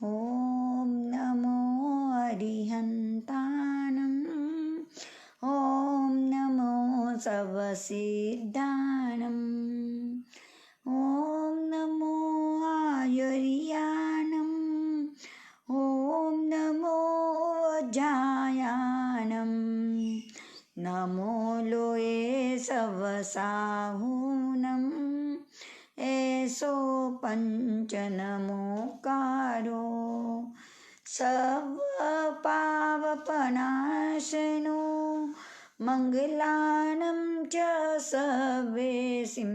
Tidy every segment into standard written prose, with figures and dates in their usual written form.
ॐ नमो अरिहन्ताणं ॐ नमो सर्वसिद्धाणम् ॐ नमो आयुर्याणम् ॐ नमो जायाणम् नमो लोये सवसाहूनम् ऐसो पंचनमोकारो सर्वपावपनाशनो मंगलानं च सर्वेसिं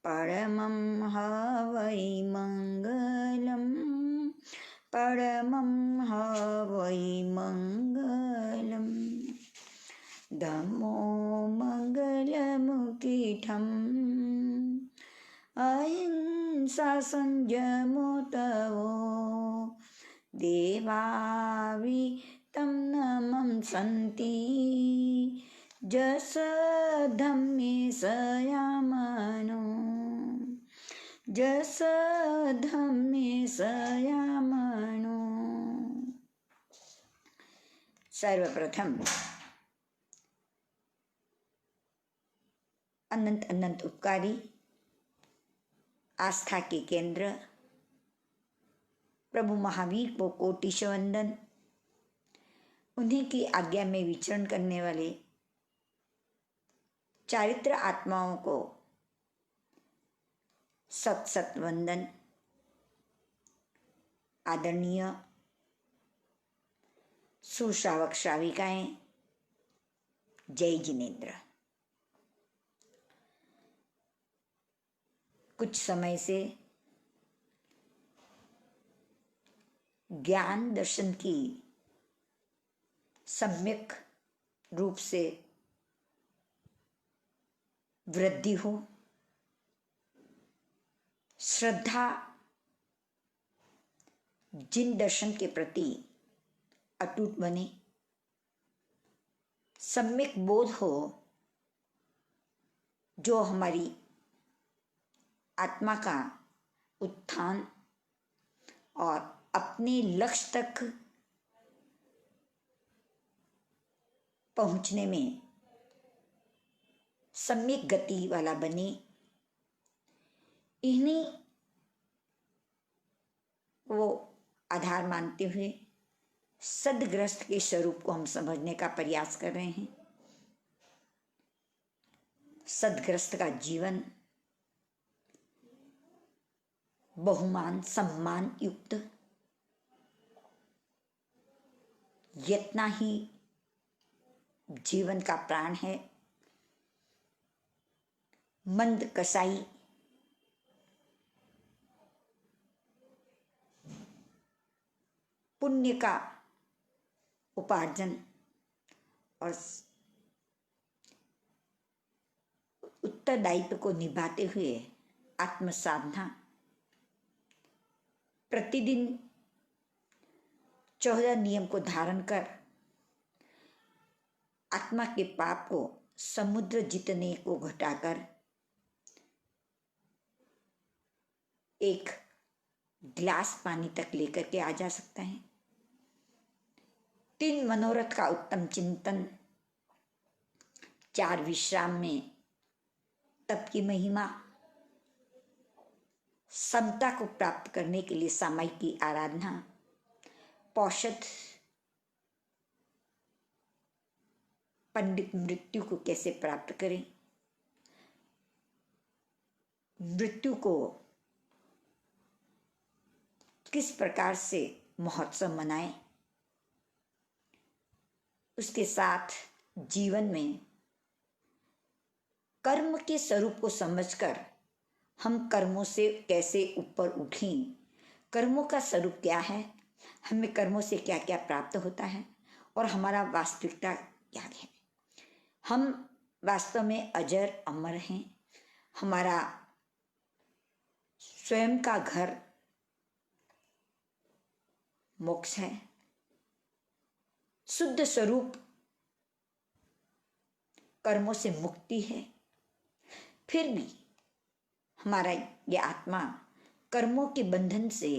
परमं हवै मंगलम् परमं हवै मंगलम् धम्मो मंगलमुकीठम् अहिंसा संयमो तवो देवावि तं नमं सन्ति जस धम्मे सयामनो जस धम्मे सयामनो। सर्वप्रथम अनंत अनंत उपकारी आस्था के केंद्र प्रभु महावीर को कोटिश वंदन। उन्हीं की आज्ञा में विचरण करने वाले चारित्र आत्माओं को सत सत वंदन। आदरणीय सुश्रावक श्राविकाएं, जय जिनेन्द्र। कुछ समय से ज्ञान दर्शन की सम्यक रूप से वृद्धि हो, श्रद्धा जिन दर्शन के प्रति अटूट बने, सम्यक बोध हो जो हमारी आत्मा का उत्थान और अपने लक्ष्य तक पहुंचने में सम्यक गति वाला बने। इन्हीं को आधार मानते हुए सद्ग्रस्त के स्वरूप को हम समझने का प्रयास कर रहे हैं। सद्ग्रस्त का जीवन बहुमान सम्मान युक्त, यत्ना ही जीवन का प्राण है। मंद कसाई पुण्य का उपार्जन और उत्तरदायित्व को निभाते हुए आत्म साधना प्रतिदिन 14 नियम को धारण कर आत्मा के पाप को समुद्र जितने को घटाकर एक गिलास पानी तक लेकर के आ जा सकता है। 3 मनोरथ का उत्तम चिंतन, 4 विश्राम में तप की महिमा, समता को प्राप्त करने के लिए सामायिक की आराधना, पौषध पंडित मृत्यु को कैसे प्राप्त करें, मृत्यु को किस प्रकार से महोत्सव मनाएं, उसके साथ जीवन में कर्म के स्वरूप को समझकर हम कर्मों से कैसे ऊपर उठें, कर्मों का स्वरूप क्या है, हमें कर्मों से क्या क्या प्राप्त होता है और हमारा वास्तविकता क्या है। हम वास्तव में अजर अमर हैं। हमारा स्वयं का घर मोक्ष है, शुद्ध स्वरूप कर्मों से मुक्ति है। फिर भी हमारा ये आत्मा कर्मों के बंधन से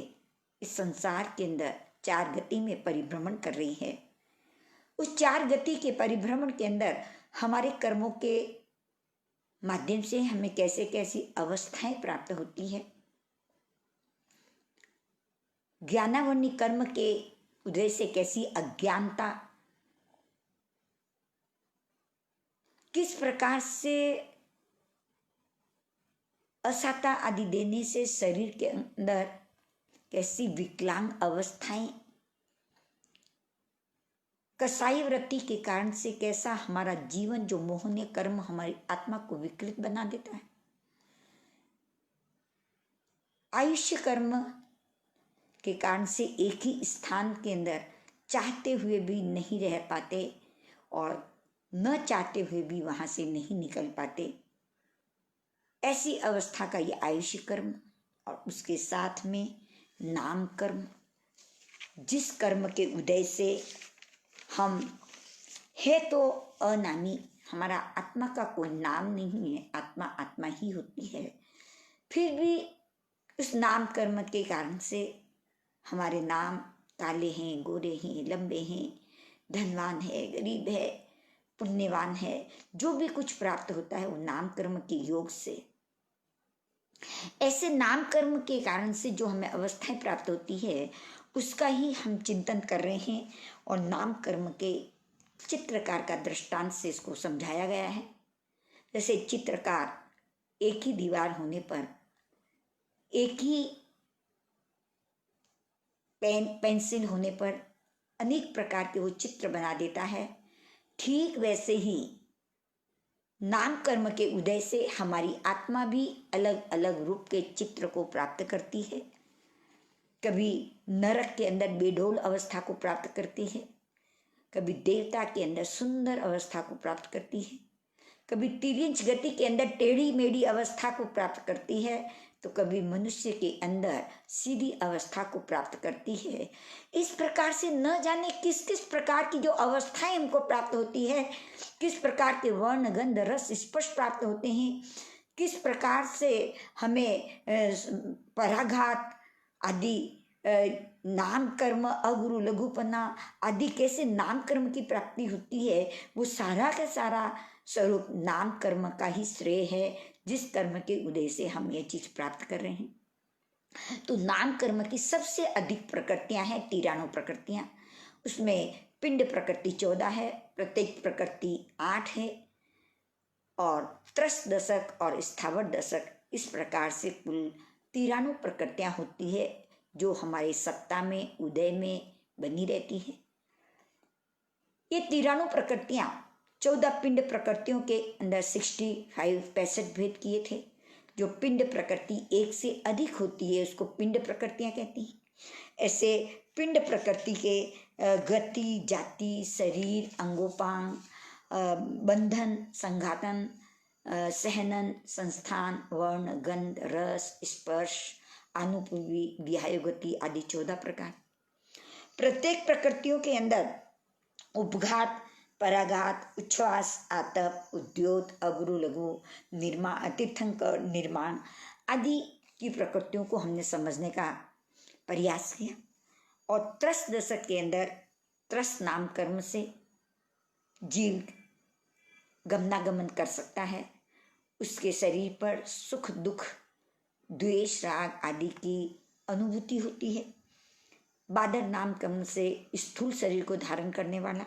इस संसार के अंदर 4 गति में परिभ्रमण कर रही है। उस 4 गति के परिभ्रमण के अंदर हमारे कर्मों के माध्यम से हमें कैसे कैसी अवस्थाएं प्राप्त होती है। ज्ञानावनी कर्म के उदय से कैसी अज्ञानता, किस प्रकार से असाता आदि देने से शरीर के अंदर कैसी विकलांग अवस्थाएं, कसाई वृत्ति के कारण से कैसा हमारा जीवन जो मोहनीय कर्म हमारी आत्मा को विकृत बना देता है। आयुष्य कर्म के कारण से एक ही स्थान के अंदर चाहते हुए भी नहीं रह पाते और न चाहते हुए भी वहां से नहीं निकल पाते। ऐसी अवस्था का ये आयुष्य कर्म और उसके साथ में नाम कर्म, जिस कर्म के उदय से हम है तो अनामी, हमारा आत्मा का कोई नाम नहीं है, आत्मा आत्मा ही होती है, फिर भी उस नाम कर्म के कारण से हमारे नाम काले हैं, गोरे हैं, लंबे हैं, धनवान है, गरीब है, पुण्यवान है, जो भी कुछ प्राप्त होता है वो नाम कर्म के योग से। ऐसे नाम कर्म के कारण से जो हमें अवस्थाएं प्राप्त होती है उसका ही हम चिंतन कर रहे हैं और नाम कर्म के चित्रकार का दृष्टांत से इसको समझाया गया है। जैसे चित्रकार एक ही दीवार होने पर एक ही पेंसिल होने पर अनेक प्रकार के वो चित्र बना देता है, ठीक वैसे ही नाम कर्म के उदय से हमारी आत्मा भी अलग अलग रूप के चित्र को प्राप्त करती है। कभी नरक के अंदर बेडौल अवस्था को प्राप्त करती है, कभी देवता के अंदर सुंदर अवस्था को प्राप्त करती है, कभी तिर्यंच गति के अंदर टेढ़ी मेढ़ी अवस्था को प्राप्त करती है, तो कभी मनुष्य के अंदर सीधी अवस्था को प्राप्त करती है। इस प्रकार से न जाने किस किस प्रकार की जो अवस्थाएं हमको प्राप्त होती है, किस प्रकार के वर्ण गंध रस स्पर्श प्राप्त होते हैं, किस प्रकार से हमें पराघात आदि नाम कर्म अगुरु लघुपना आदि कैसे नाम कर्म की प्राप्ति होती है, वो सारा का सारा स्वरूप नाम कर्म का ही श्रेय है, जिस कर्म के उदय से हम ये चीज प्राप्त कर रहे हैं। तो नाम कर्म की सबसे अधिक प्रकृतियां हैं 93 प्रकृतियां। उसमें पिंड प्रकृति 14 है, प्रत्येक प्रकृति 8 है और त्रस दशक और स्थावर दशक, इस प्रकार से कुल 93 प्रकृतियां होती है जो हमारे सत्ता में उदय में बनी रहती है। ये 93 प्रकृतियां 14 पिंड प्रकृतियों के अंदर 65 भेद किए थे। जो पिंड प्रकृति एक से अधिक होती है उसको पिंड प्रकृतियां कहती हैं। ऐसे पिंड प्रकृति के गति, जाति, शरीर, अंगोपांग, बंधन, संघातन, सहनन, संस्थान, वर्ण, गंध, रस, स्पर्श, अनुपूर्वी, विहायुगति आदि 14 प्रकार। प्रत्येक प्रकृतियों के अंदर उपघात, पराघात, उच्छ्वास, आतप, उद्योत, अगुरु लघु, निर्माण, तीर्थंकर, निर्माण आदि की प्रकृतियों को हमने समझने का प्रयास किया। और त्रस दशक के अंदर त्रस नाम कर्म से जीव गमनागमन कर सकता है। उसके शरीर पर सुख दुख, द्वेष, राग आदि की अनुभूति होती है। बादर नाम कर्म से स्थूल शरीर को धारण करने वाला,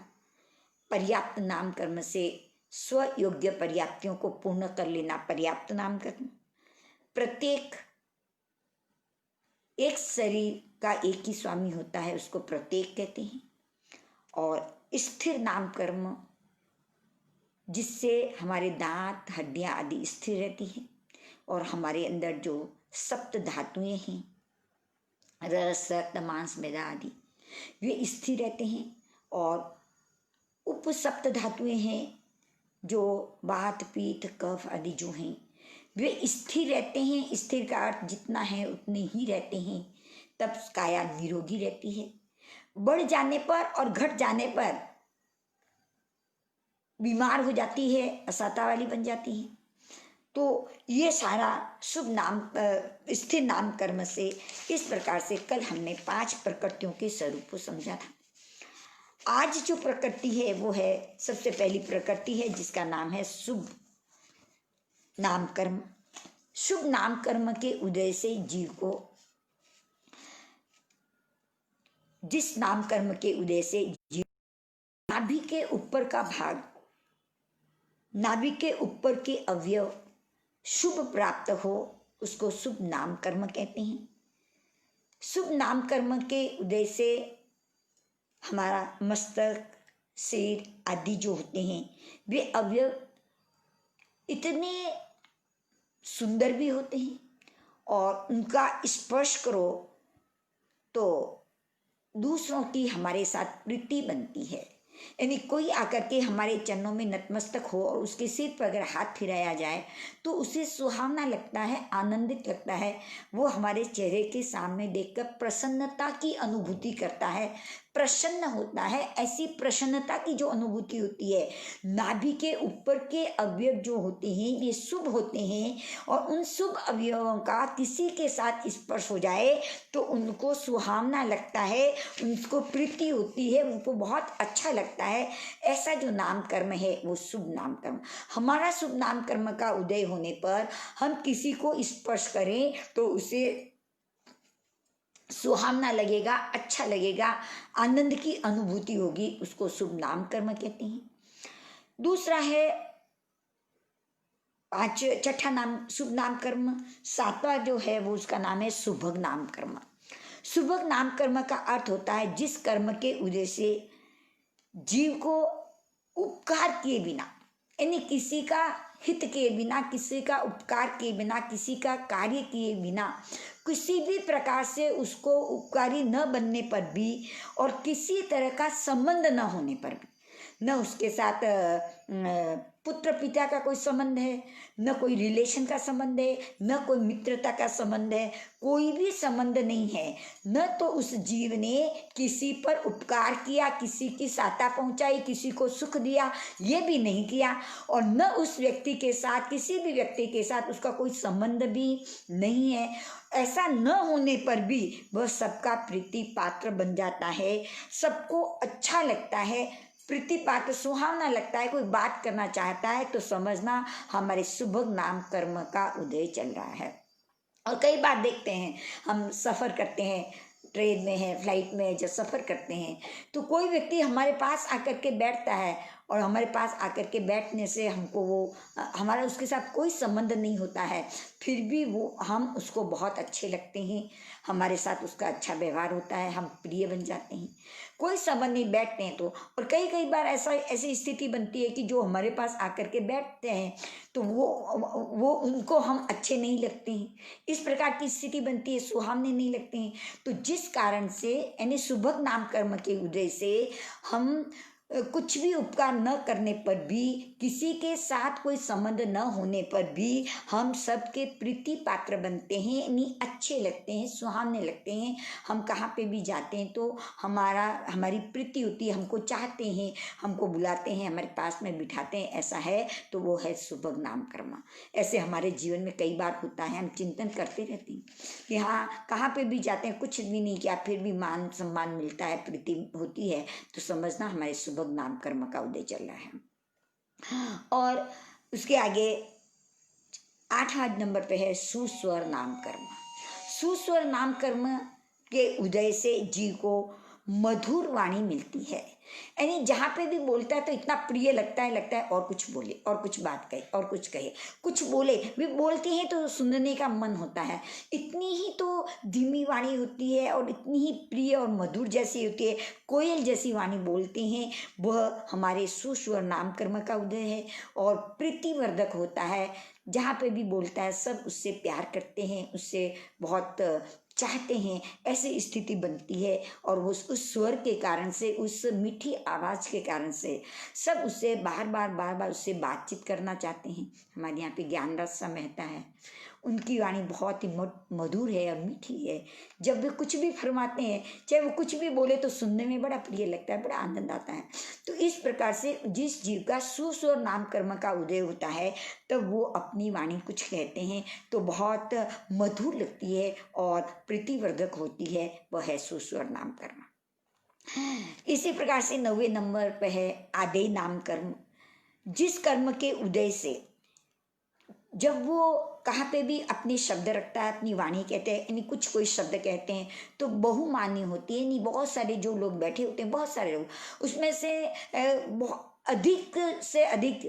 पर्याप्त नाम कर्म से स्वयोग्य पर्याप्तियों को पूर्ण कर लेना पर्याप्त नाम कर्म। प्रत्येक एक शरीर का एक ही स्वामी होता है, उसको प्रत्येक कहते हैं। और स्थिर नाम कर्म जिससे हमारे दांत, हड्डियां आदि स्थिर रहती हैं और हमारे अंदर जो सप्त धातुएं हैं, रस, रक्त, मांस, मेदा आदि, वे स्थिर रहते हैं। और उप सप्त धातुएं हैं जो वात, पीत, कफ आदि जो हैं वे स्थिर रहते हैं। स्थिर का अर्थ जितना है उतने ही रहते हैं, तब काया निरोगी रहती है। बढ़ जाने पर और घट जाने पर बीमार हो जाती है, असाता वाली बन जाती है। तो ये सारा शुभ नाम स्थिर नाम कर्म से इस प्रकार से कल हमने 5 प्रकृतियों के स्वरूप को समझा था। आज जो प्रकृति है वो है, सबसे पहली प्रकृति है जिसका नाम है शुभ नाम कर्म। शुभ नाम कर्म के उदय से जीव को, जिस नाम कर्म के उदय से जीव नाभि के ऊपर का भाग, नाभि के ऊपर के अवयव शुभ प्राप्त हो, उसको शुभ नाम कर्म कहते हैं। शुभ नाम कर्म के उदय से हमारा मस्तक, सिर आदि जो होते हैं वे अवयव इतने सुंदर भी होते हैं और उनका स्पर्श करो तो दूसरों की हमारे साथ प्रीति बनती है। यानी कोई आकर के हमारे चरणों में नतमस्तक हो और उसके सिर पर अगर हाथ फिराया जाए तो उसे सुहावना लगता है, आनंदित लगता है। वो हमारे चेहरे के सामने देखकर प्रसन्नता की अनुभूति करता है, प्रसन्न होता है। ऐसी प्रसन्नता की जो अनुभूति होती है, नाभि के ऊपर के अवयव जो होते हैं ये शुभ होते हैं और उन शुभ अवयवों का किसी के साथ स्पर्श हो जाए तो उनको सुहावना लगता है, उनको प्रीति होती है, उनको बहुत अच्छा लगता है। ऐसा जो नाम कर्म है वो शुभ नाम कर्म। हमारा शुभ नाम कर्म का उदय होने पर हम किसी को स्पर्श करें तो उसे सुहावना लगेगा, अच्छा लगेगा, आनंद की अनुभूति होगी, उसको शुभ नाम कर्म कहते हैं। दूसरा है छठा नाम शुभ नाम कर्म। सातवां जो है वो उसका नाम है शुभग नाम कर्म। शुभग नाम कर्म का अर्थ होता है जिस कर्म के उदय से जीव को उपकार किए बिना, यानी किसी का हित के बिना, किसी का उपकार किए बिना, किसी का कार्य किए बिना, किसी भी प्रकार से उसको उपकारी न बनने पर भी और किसी तरह का संबंध न होने पर भी, न उसके साथ पुत्र पिता का कोई संबंध है, न कोई रिलेशन का संबंध है, न कोई मित्रता का संबंध है, कोई भी संबंध नहीं है, न तो उस जीव ने किसी पर उपकार किया, किसी की सहायता पहुंचाई, किसी को सुख दिया, ये भी नहीं किया, और न उस व्यक्ति के साथ, किसी भी व्यक्ति के साथ उसका कोई संबंध भी नहीं है। ऐसा न होने पर भी वह सबका प्रीति पात्र बन जाता है, सबको अच्छा लगता है, प्रीति पात्र सुहावना लगता है। कोई बात करना चाहता है तो समझना हमारे शुभ नाम कर्म का उदय चल रहा है। और कई बार देखते हैं, हम सफ़र करते हैं, ट्रेन में है, फ्लाइट में जब सफ़र करते हैं तो कोई व्यक्ति हमारे पास आकर के बैठता है और हमारे पास आकर के बैठने से हमको वो, हमारा उसके साथ कोई संबंध नहीं होता है, फिर भी वो हम उसको बहुत अच्छे लगते हैं, हमारे साथ उसका अच्छा व्यवहार होता है, हम प्रिय बन जाते हैं। कोई संबंध नहीं, बैठते हैं तो, और कई बार ऐसी स्थिति बनती है कि जो हमारे पास आकर के बैठते हैं तो वो उनको हम अच्छे नहीं लगते हैं, इस प्रकार की स्थिति बनती है, सुहावने नहीं लगते हैं। तो जिस कारण से, यानी शुभग नाम कर्म के उदय से हम कुछ भी उपकार न करने पर भी, किसी के साथ कोई संबंध न होने पर भी हम सबके प्रीति पात्र बनते हैं, यानी अच्छे लगते हैं, सुहावने लगते हैं। हम कहाँ पे भी जाते हैं तो हमारी प्रीति होती है, हमको चाहते हैं, हमको बुलाते हैं, हमारे पास में बिठाते हैं। ऐसा है तो वो है शुभग नाम कर्म। ऐसे हमारे जीवन में कई बार होता है, हम चिंतन करते रहते हैं कि हाँ, कहाँ पे भी जाते हैं, कुछ भी नहीं किया, फिर भी मान सम्मान मिलता है, प्रीति होती है, तो समझना हमारे शुभग नाम कर्म का उदय चल रहा है। और उसके आगे 8वां नंबर पे है सुस्वर नाम कर्म। सुस्वर नाम कर्म के उदय से जीव को मधुर वाणी मिलती है, यानी जहाँ पे भी बोलता है तो इतना प्रिय लगता है और कुछ बोले, और कुछ बात कहे, और कुछ कहे, कुछ बोले भी, बोलते हैं तो सुनने का मन होता है। इतनी ही तो धीमी वाणी होती है और इतनी ही प्रिय और मधुर जैसी होती है, कोयल जैसी वाणी बोलते हैं, वह हमारे सुस्वर नाम कर्म का उदय है और प्रीतिवर्धक होता है। जहाँ पे भी बोलता है सब उससे प्यार करते हैं, उससे बहुत चाहते हैं, ऐसी स्थिति बनती है। और उस स्वर के कारण से, उस मीठी आवाज के कारण से सब उससे बार बार उससे बातचीत करना चाहते हैं। हमारे यहाँ पे ज्ञान रस सा महता है, उनकी वाणी बहुत ही मधुर है और मीठी है। जब वे कुछ भी फरमाते हैं, चाहे वो कुछ भी बोले, तो सुनने में बड़ा प्रिय लगता है, बड़ा आनंद आता है। तो इस प्रकार से जिस जीव का सुस्वर नाम कर्म का उदय होता है, तब वो अपनी वाणी कुछ कहते हैं तो बहुत मधुर लगती है और प्रीतिवर्धक होती है, वह है सुस्वर नाम कर्म। इसी प्रकार से 9वें नंबर पे है आदेय नाम कर्म। जिस कर्म के उदय से जब वो कहाँ पे भी अपने शब्द रखता है, अपनी वाणी कहते हैं, यानी कुछ कोई शब्द कहते हैं तो बहुमान्य होती है। यानी बहुत सारे जो लोग बैठे होते हैं, बहुत सारे लोग उसमें से अधिक से अधिक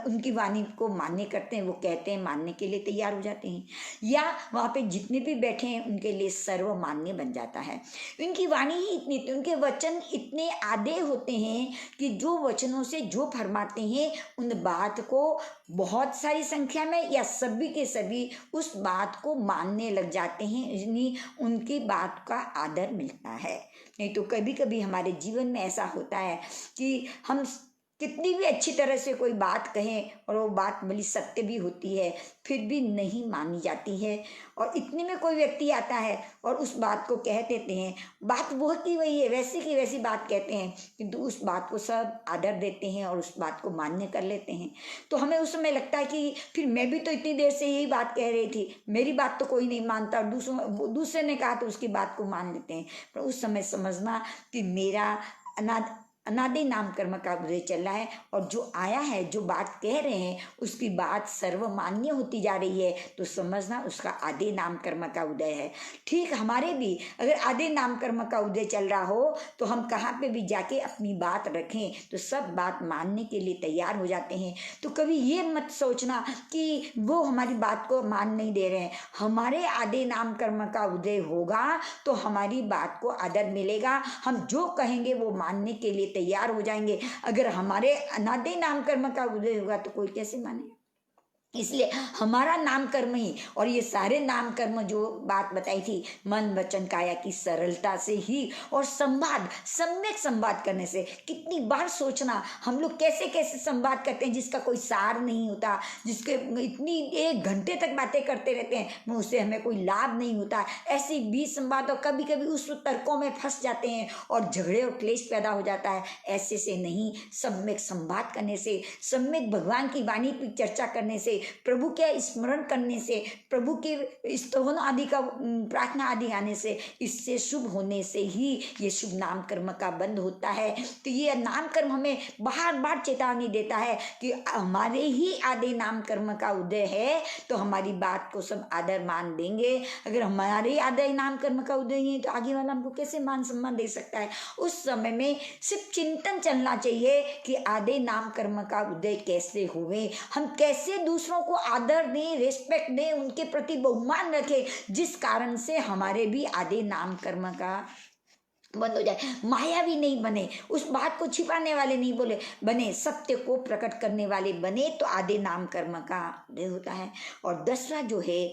उनकी वाणी को मान्य करते हैं, वो कहते हैं, मानने के लिए तैयार हो जाते हैं, या वहाँ पे जितने भी बैठे हैं उनके लिए सर्वमान्य बन जाता है। उनकी वाणी ही इतनी, उनके वचन इतने आधे होते हैं कि जो वचनों से जो फरमाते हैं उन बात को बहुत सारी संख्या में या सभी के सभी उस बात को मानने लग जाते हैं, यानी उनकी बात का आदर मिलता है। नहीं तो कभी कभी हमारे जीवन में ऐसा होता है कि हम कितनी भी अच्छी तरह से कोई बात कहें और वो बात बड़ी सत्य भी होती है, फिर भी नहीं मानी जाती है। और इतने में कोई व्यक्ति आता है और उस बात को कह देते हैं, बात वो की वही है, वैसी की वैसी बात कहते हैं, किंतु उस बात को सब आदर देते हैं और उस बात को मान्य कर लेते हैं। तो हमें उस समय लगता है कि फिर मैं भी तो इतनी देर से यही बात कह रही थी, मेरी बात तो कोई नहीं मानता, दूसरे ने कहा तो उसकी बात को मान लेते हैं। पर उस समय समझना कि मेरा अनादि नाम कर्म का उदय चल रहा है, और जो आया है, जो बात कह रहे हैं, उसकी बात सर्वमान्य होती जा रही है, तो समझना उसका आदि नाम कर्म का उदय है। ठीक हमारे भी अगर आदि नाम कर्म का उदय चल रहा हो तो हम कहाँ पे भी जाके अपनी बात रखें तो सब बात मानने के लिए तैयार हो जाते हैं। तो कभी ये मत सोचना कि वो हमारी बात को मान नहीं दे रहे हैं। हमारे आदि नाम कर्म का उदय होगा तो हमारी बात को आदर मिलेगा, हम जो कहेंगे वो मानने के लिए तैयार हो जाएंगे। अगर हमारे अनादि नाम कर्म का उदय होगा तो कोई कैसे माने। इसलिए हमारा नाम कर्म ही, और ये सारे नाम कर्म जो बात बताई थी, मन वचन काया की सरलता से ही और संवाद, सम्यक संवाद करने से। कितनी बार सोचना हम लोग कैसे कैसे संवाद करते हैं जिसका कोई सार नहीं होता, जिसके इतनी 1 घंटे तक बातें करते रहते हैं, उससे हमें कोई लाभ नहीं होता। ऐसी भी संवाद, और कभी कभी उस तर्कों में फंस जाते हैं और झगड़े और क्लेश पैदा हो जाता है। ऐसे से नहीं, सम्यक संवाद करने से, सम्यक भगवान की वाणी की चर्चा करने से, प्रभु के स्मरण करने से, प्रभु के स्तवन आदि का प्रार्थना आदि आने से, इससे शुभ होने से ही ये शुभ नाम कर्म का बंद होता है। तो ये नाम कर्म हमें बार बार चेतावनी देता है कि हमारे ही आदि नाम कर्म का उदय है तो हमारी बात को सब आदर मान देंगे। अगर हमारे आदि नाम कर्म का उदय नहीं है तो आगे वाला हमको कैसे मान सम्मान दे सकता है। उस समय में सिर्फ चिंतन चलना चाहिए कि आदि नाम कर्म का उदय कैसे हुए, हम कैसे दूसरों को आदर दें, रिस्पेक्ट दें, उनके प्रति बहुमान रखें, जिस कारण से हमारे भी आदि नाम कर्म का बंद हो जाए। माया भी नहीं बने, उस बात को छिपाने वाले नहीं बोले बने, सत्य को प्रकट करने वाले बने, तो आदि नाम कर्म का उदय होता है। और 10वां जो है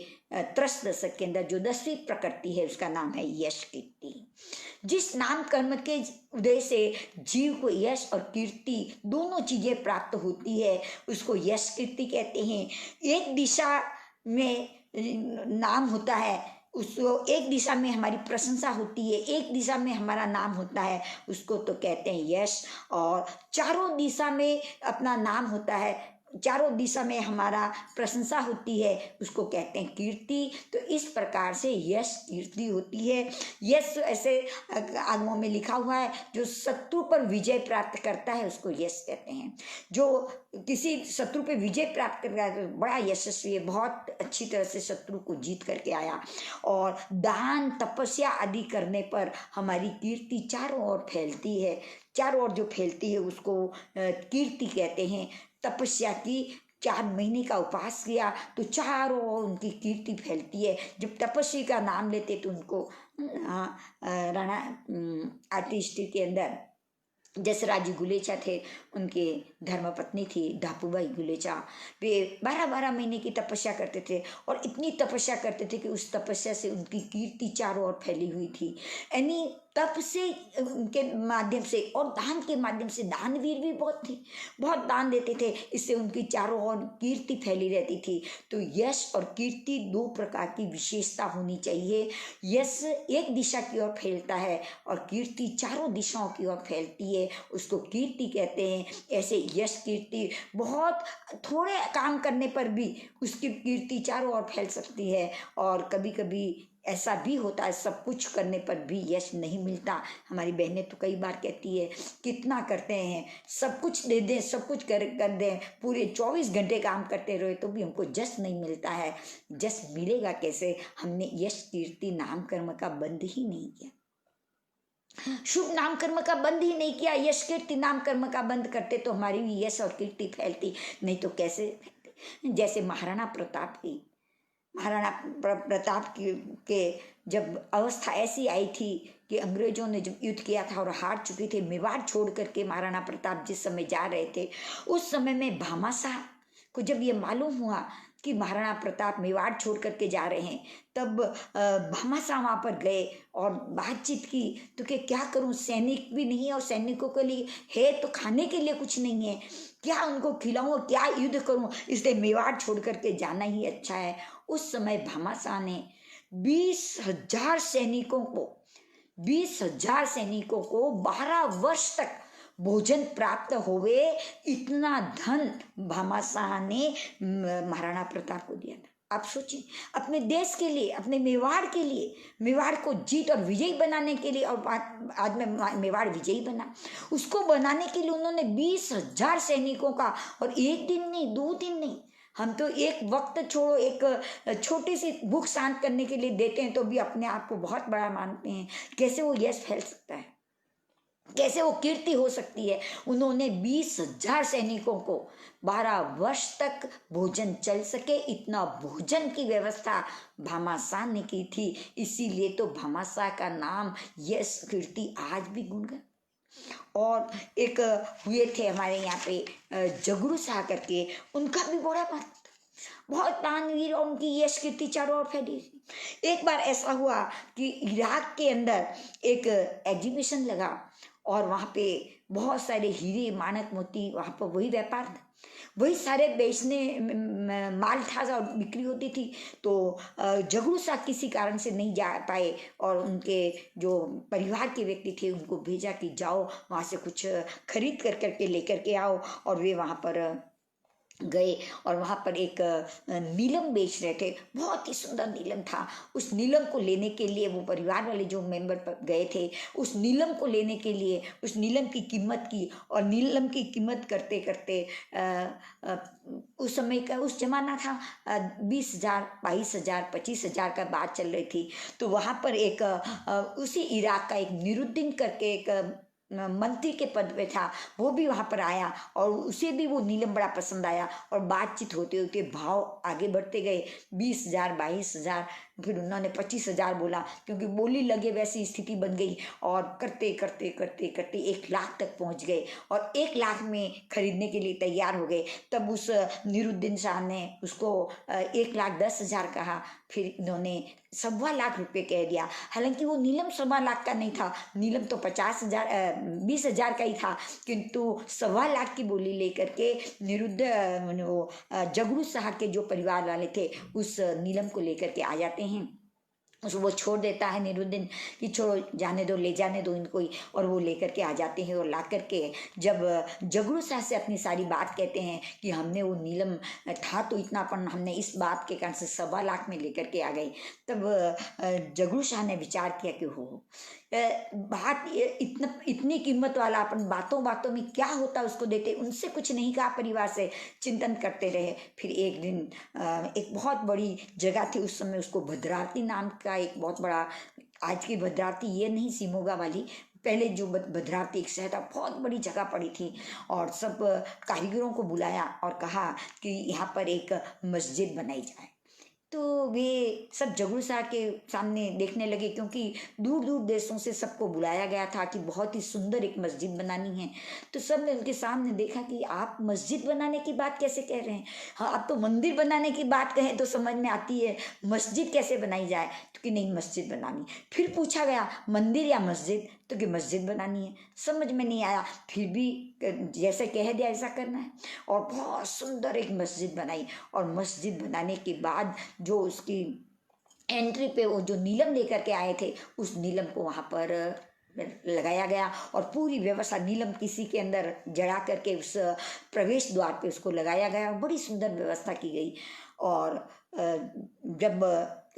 त्रस दशक के अंदर जो 10वीं प्रकृति है उसका नाम है यश कीर्ति। जिस नाम कर्म के उदय से जीव को यश और कीर्ति दोनों चीजें प्राप्त होती है, उसको यश कीर्ति कहते हैं। एक दिशा में नाम होता है, उसको एक दिशा में हमारी प्रशंसा होती है, एक दिशा में हमारा नाम होता है, उसको तो कहते हैं यश। और चारों दिशा में अपना नाम होता है, चारों दिशा में हमारा प्रशंसा होती है, उसको कहते हैं कीर्ति। तो इस प्रकार से यश कीर्ति होती है। यश ऐसे आगमों में लिखा हुआ है, जो शत्रु पर विजय प्राप्त करता है उसको यश कहते हैं। जो किसी शत्रु पे विजय प्राप्त करता है तो बड़ा यशस्वी है, बहुत अच्छी तरह से शत्रु को जीत करके आया। और दान तपस्या आदि करने पर हमारी कीर्ति चारों ओर फैलती है, चारों ओर जो फैलती है उसको कीर्ति कहते हैं। तपस्या की, 4 महीने का उपवास किया तो चारों ओर उनकी कीर्ति फैलती है। जब तपस्वी का नाम लेते तो उनको राणा आर्टिस्ट के अंदर जसराज गुलेचा थे, उनके धर्मपत्नी थी धापूबाई गुलेचा। वे 12-12 महीने की तपस्या करते थे और इतनी तपस्या करते थे कि उस तपस्या से उनकी कीर्ति चारों ओर फैली हुई थी। यानी तप से, उनके माध्यम से और दान के माध्यम से, दानवीर भी बहुत थे, बहुत दान देते थे, इससे उनकी चारों ओर कीर्ति फैली रहती थी। तो यश और कीर्ति दो प्रकार की विशेषता होनी चाहिए। यश एक दिशा की ओर फैलता है और कीर्ति चारों दिशाओं की ओर फैलती है, उसको कीर्ति कहते हैं। ऐसे यश कीर्ति, बहुत थोड़े काम करने पर भी उसकी कीर्ति चारों ओर फैल सकती है। और कभी कभी ऐसा भी होता है, सब कुछ करने पर भी यश नहीं मिलता। हमारी बहनें तो कई बार कहती है, कितना करते हैं, सब कुछ दे दें, सब कुछ कर दें, पूरे 24 घंटे काम करते रहे तो भी हमको यश नहीं मिलता है। यश मिलेगा कैसे? हमने यश कीर्ति नाम कर्म का बंद ही नहीं किया, शुभ नाम कर्म का बंद ही नहीं किया। यश कीर्ति नाम कर्म का बंद करते तो हमारी भी यश और कीर्ति फैलती, नहीं तो कैसे फैलती। जैसे महाराणा प्रताप की, महाराणा प्रताप के जब अवस्था ऐसी आई थी कि अंग्रेजों ने जब युद्ध किया था और हार चुके थे, मेवाड़ छोड़ करके महाराणा प्रताप जिस समय जा रहे थे, उस समय में भामाशाह को जब ये मालूम हुआ कि महाराणा प्रताप मेवाड़ छोड़ करके जा रहे हैं, तब भामाशाह वहाँ पर गए और बातचीत की। तो क्या करूँ, सैनिक भी नहीं है और सैनिकों के लिए है तो खाने के लिए कुछ नहीं है, क्या उनको खिलाऊं, क्या युद्ध करूं, इसलिए मेवाड़ छोड़ करके जाना ही अच्छा है। उस समय भामाशाह ने 20,000 सैनिकों को 20,000 सैनिकों को 12 वर्ष तक भोजन प्राप्त होवे, इतना धन भामाशाह ने महाराणा प्रताप को दिया था। आप सोचिए, अपने देश के लिए, अपने मेवाड़ के लिए, मेवाड़ को जीत और विजयी बनाने के लिए, और आज में मेवाड़ विजयी बना, उसको बनाने के लिए उन्होंने 20,000 सैनिकों का, और एक दिन नहीं, 2 दिन नहीं, हम तो एक वक्त छोड़ो, एक छोटी सी भूख शांत करने के लिए देते हैं तो भी अपने आप को बहुत बड़ा मानते हैं। कैसे वो यश फैल सकता है, कैसे वो कीर्ति हो सकती है? उन्होंने 20,000 सैनिकों को 12 वर्ष तक भोजन चल सके, इतना भोजन की व्यवस्था भामाशाह ने की थी। इसीलिए तो भामाशाह का नाम, यश कीर्ति आज भी गुणगान। और एक हुए थे हमारे यहाँ पे जगरू शाह करके, उनका भी बड़ा महत्व था, बहुत दानवीर, और उनकी यश कीर्ति चारों ओर फैली। एक बार ऐसा हुआ कि इराक के अंदर एक एग्जीबिशन लगा और वहाँ पे बहुत सारे हीरे मानक मोती, वहाँ पर वही व्यापार था, वही सारे बेचने माल था और बिक्री होती थी। तो जगरू शाह किसी कारण से नहीं जा पाए और उनके जो परिवार के व्यक्ति थे उनको भेजा कि जाओ वहाँ से कुछ खरीद कर करके लेकर के आओ। और वे वहाँ पर गए और वहाँ पर एक नीलम बेच रहे थे, बहुत ही सुंदर नीलम था। उस नीलम को लेने के लिए वो परिवार वाले जो मेंबर पर गए थे, उस नीलम को लेने के लिए उस नीलम की कीमत की, और नीलम की कीमत करते करते उस समय का, उस जमाना था 20,000, 22,000, 25,000 का बात चल रही थी। तो वहाँ पर एक उसी इराक का एक निरुद्दीन करके एक मंत्री के पद पे था, वो भी वहाँ पर आया और उसे भी वो नीलम बड़ा पसंद आया। और बातचीत होते होते भाव आगे बढ़ते गए, 20,000, 22,000, फिर उन्होंने 25,000 बोला, क्योंकि बोली लगे वैसी स्थिति बन गई। और करते करते करते करते 1 लाख तक पहुँच गए और 1 लाख में खरीदने के लिए तैयार हो गए। तब उस निरुद्दीन शाह ने उसको 1,10,000 कहा, फिर इन्होंने 1.25 लाख रुपए कह दिया। हालांकि वो नीलम 1.25 लाख का नहीं था, नीलम तो 20,000 का ही था, किंतु 1.25 लाख की बोली लेकर के वो जगरू शाह के जो परिवार वाले थे उस नीलम को लेकर के आ जाते हैं। उसको वो छोड़ देता है निरुद्दीन कि छोड़ो, जाने दो, ले जाने दो इनको ही, और वो लेकर के आ जाते हैं। और ला करके जब जगरू शाह से अपनी सारी बात कहते हैं कि हमने वो नीलम था तो इतना, पर हमने इस बात के कारण से 1.25 लाख में लेकर के आ गई। तब जगरू शाह ने विचार किया कि हो बात इतनी कीमत वाला अपन बातों बातों में क्या होता उसको देते, उनसे कुछ नहीं कहा, परिवार से चिंतन करते रहे। फिर एक दिन एक बहुत बड़ी जगह थी उस समय, उसको भद्रावती नाम का एक बहुत बड़ा, आज की भद्रावती ये नहीं सिमोगा वाली, पहले जो भद्रावती एक शहर था, बहुत बड़ी जगह पड़ी थी। और सब कारीगरों को बुलाया और कहा कि यहाँ पर एक मस्जिद बनाई जाए। तो वे सब जगरू शाह के सामने देखने लगे, क्योंकि दूर दूर देशों से सबको बुलाया गया था कि बहुत ही सुंदर एक मस्जिद बनानी है। तो सब ने उनके सामने देखा कि आप मस्जिद बनाने की बात कैसे कह रहे हैं। हाँ, आप तो मंदिर बनाने की बात कहें तो समझ में आती है, मस्जिद कैसे बनाई जाए, तो कि नहीं मस्जिद बनानी। फिर पूछा गया मंदिर या मस्जिद, तो कि मस्जिद बनानी है। समझ में नहीं आया, फिर भी जैसे कह दिया ऐसा करना है, और बहुत सुंदर एक मस्जिद बनाई। और मस्जिद बनाने के बाद जो उसकी एंट्री पे वो जो नीलम लेकर के आए थे, उस नीलम को वहाँ पर लगाया गया, और पूरी व्यवस्था नीलम किसी के अंदर जड़ा करके उस प्रवेश द्वार पे उसको लगाया गया। बड़ी सुंदर व्यवस्था की गई। और जब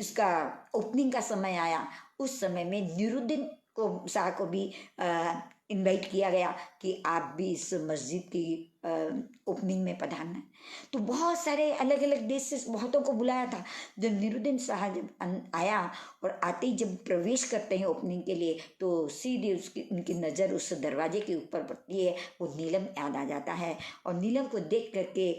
इसका ओपनिंग का समय आया, उस समय में निरुद्दीन को शाह को भी इनवाइट किया गया कि आप भी इस मस्जिद की ओपनिंग में पधारना है। तो बहुत सारे अलग अलग देश से बहुतों को बुलाया था। जब निरुद्दीन शाह जब आया और आते ही जब प्रवेश करते हैं ओपनिंग के लिए, तो सीधे उसकी उनकी नज़र उस दरवाजे के ऊपर पड़ती है। वो नीलम याद आ जाता है, और नीलम को देख करके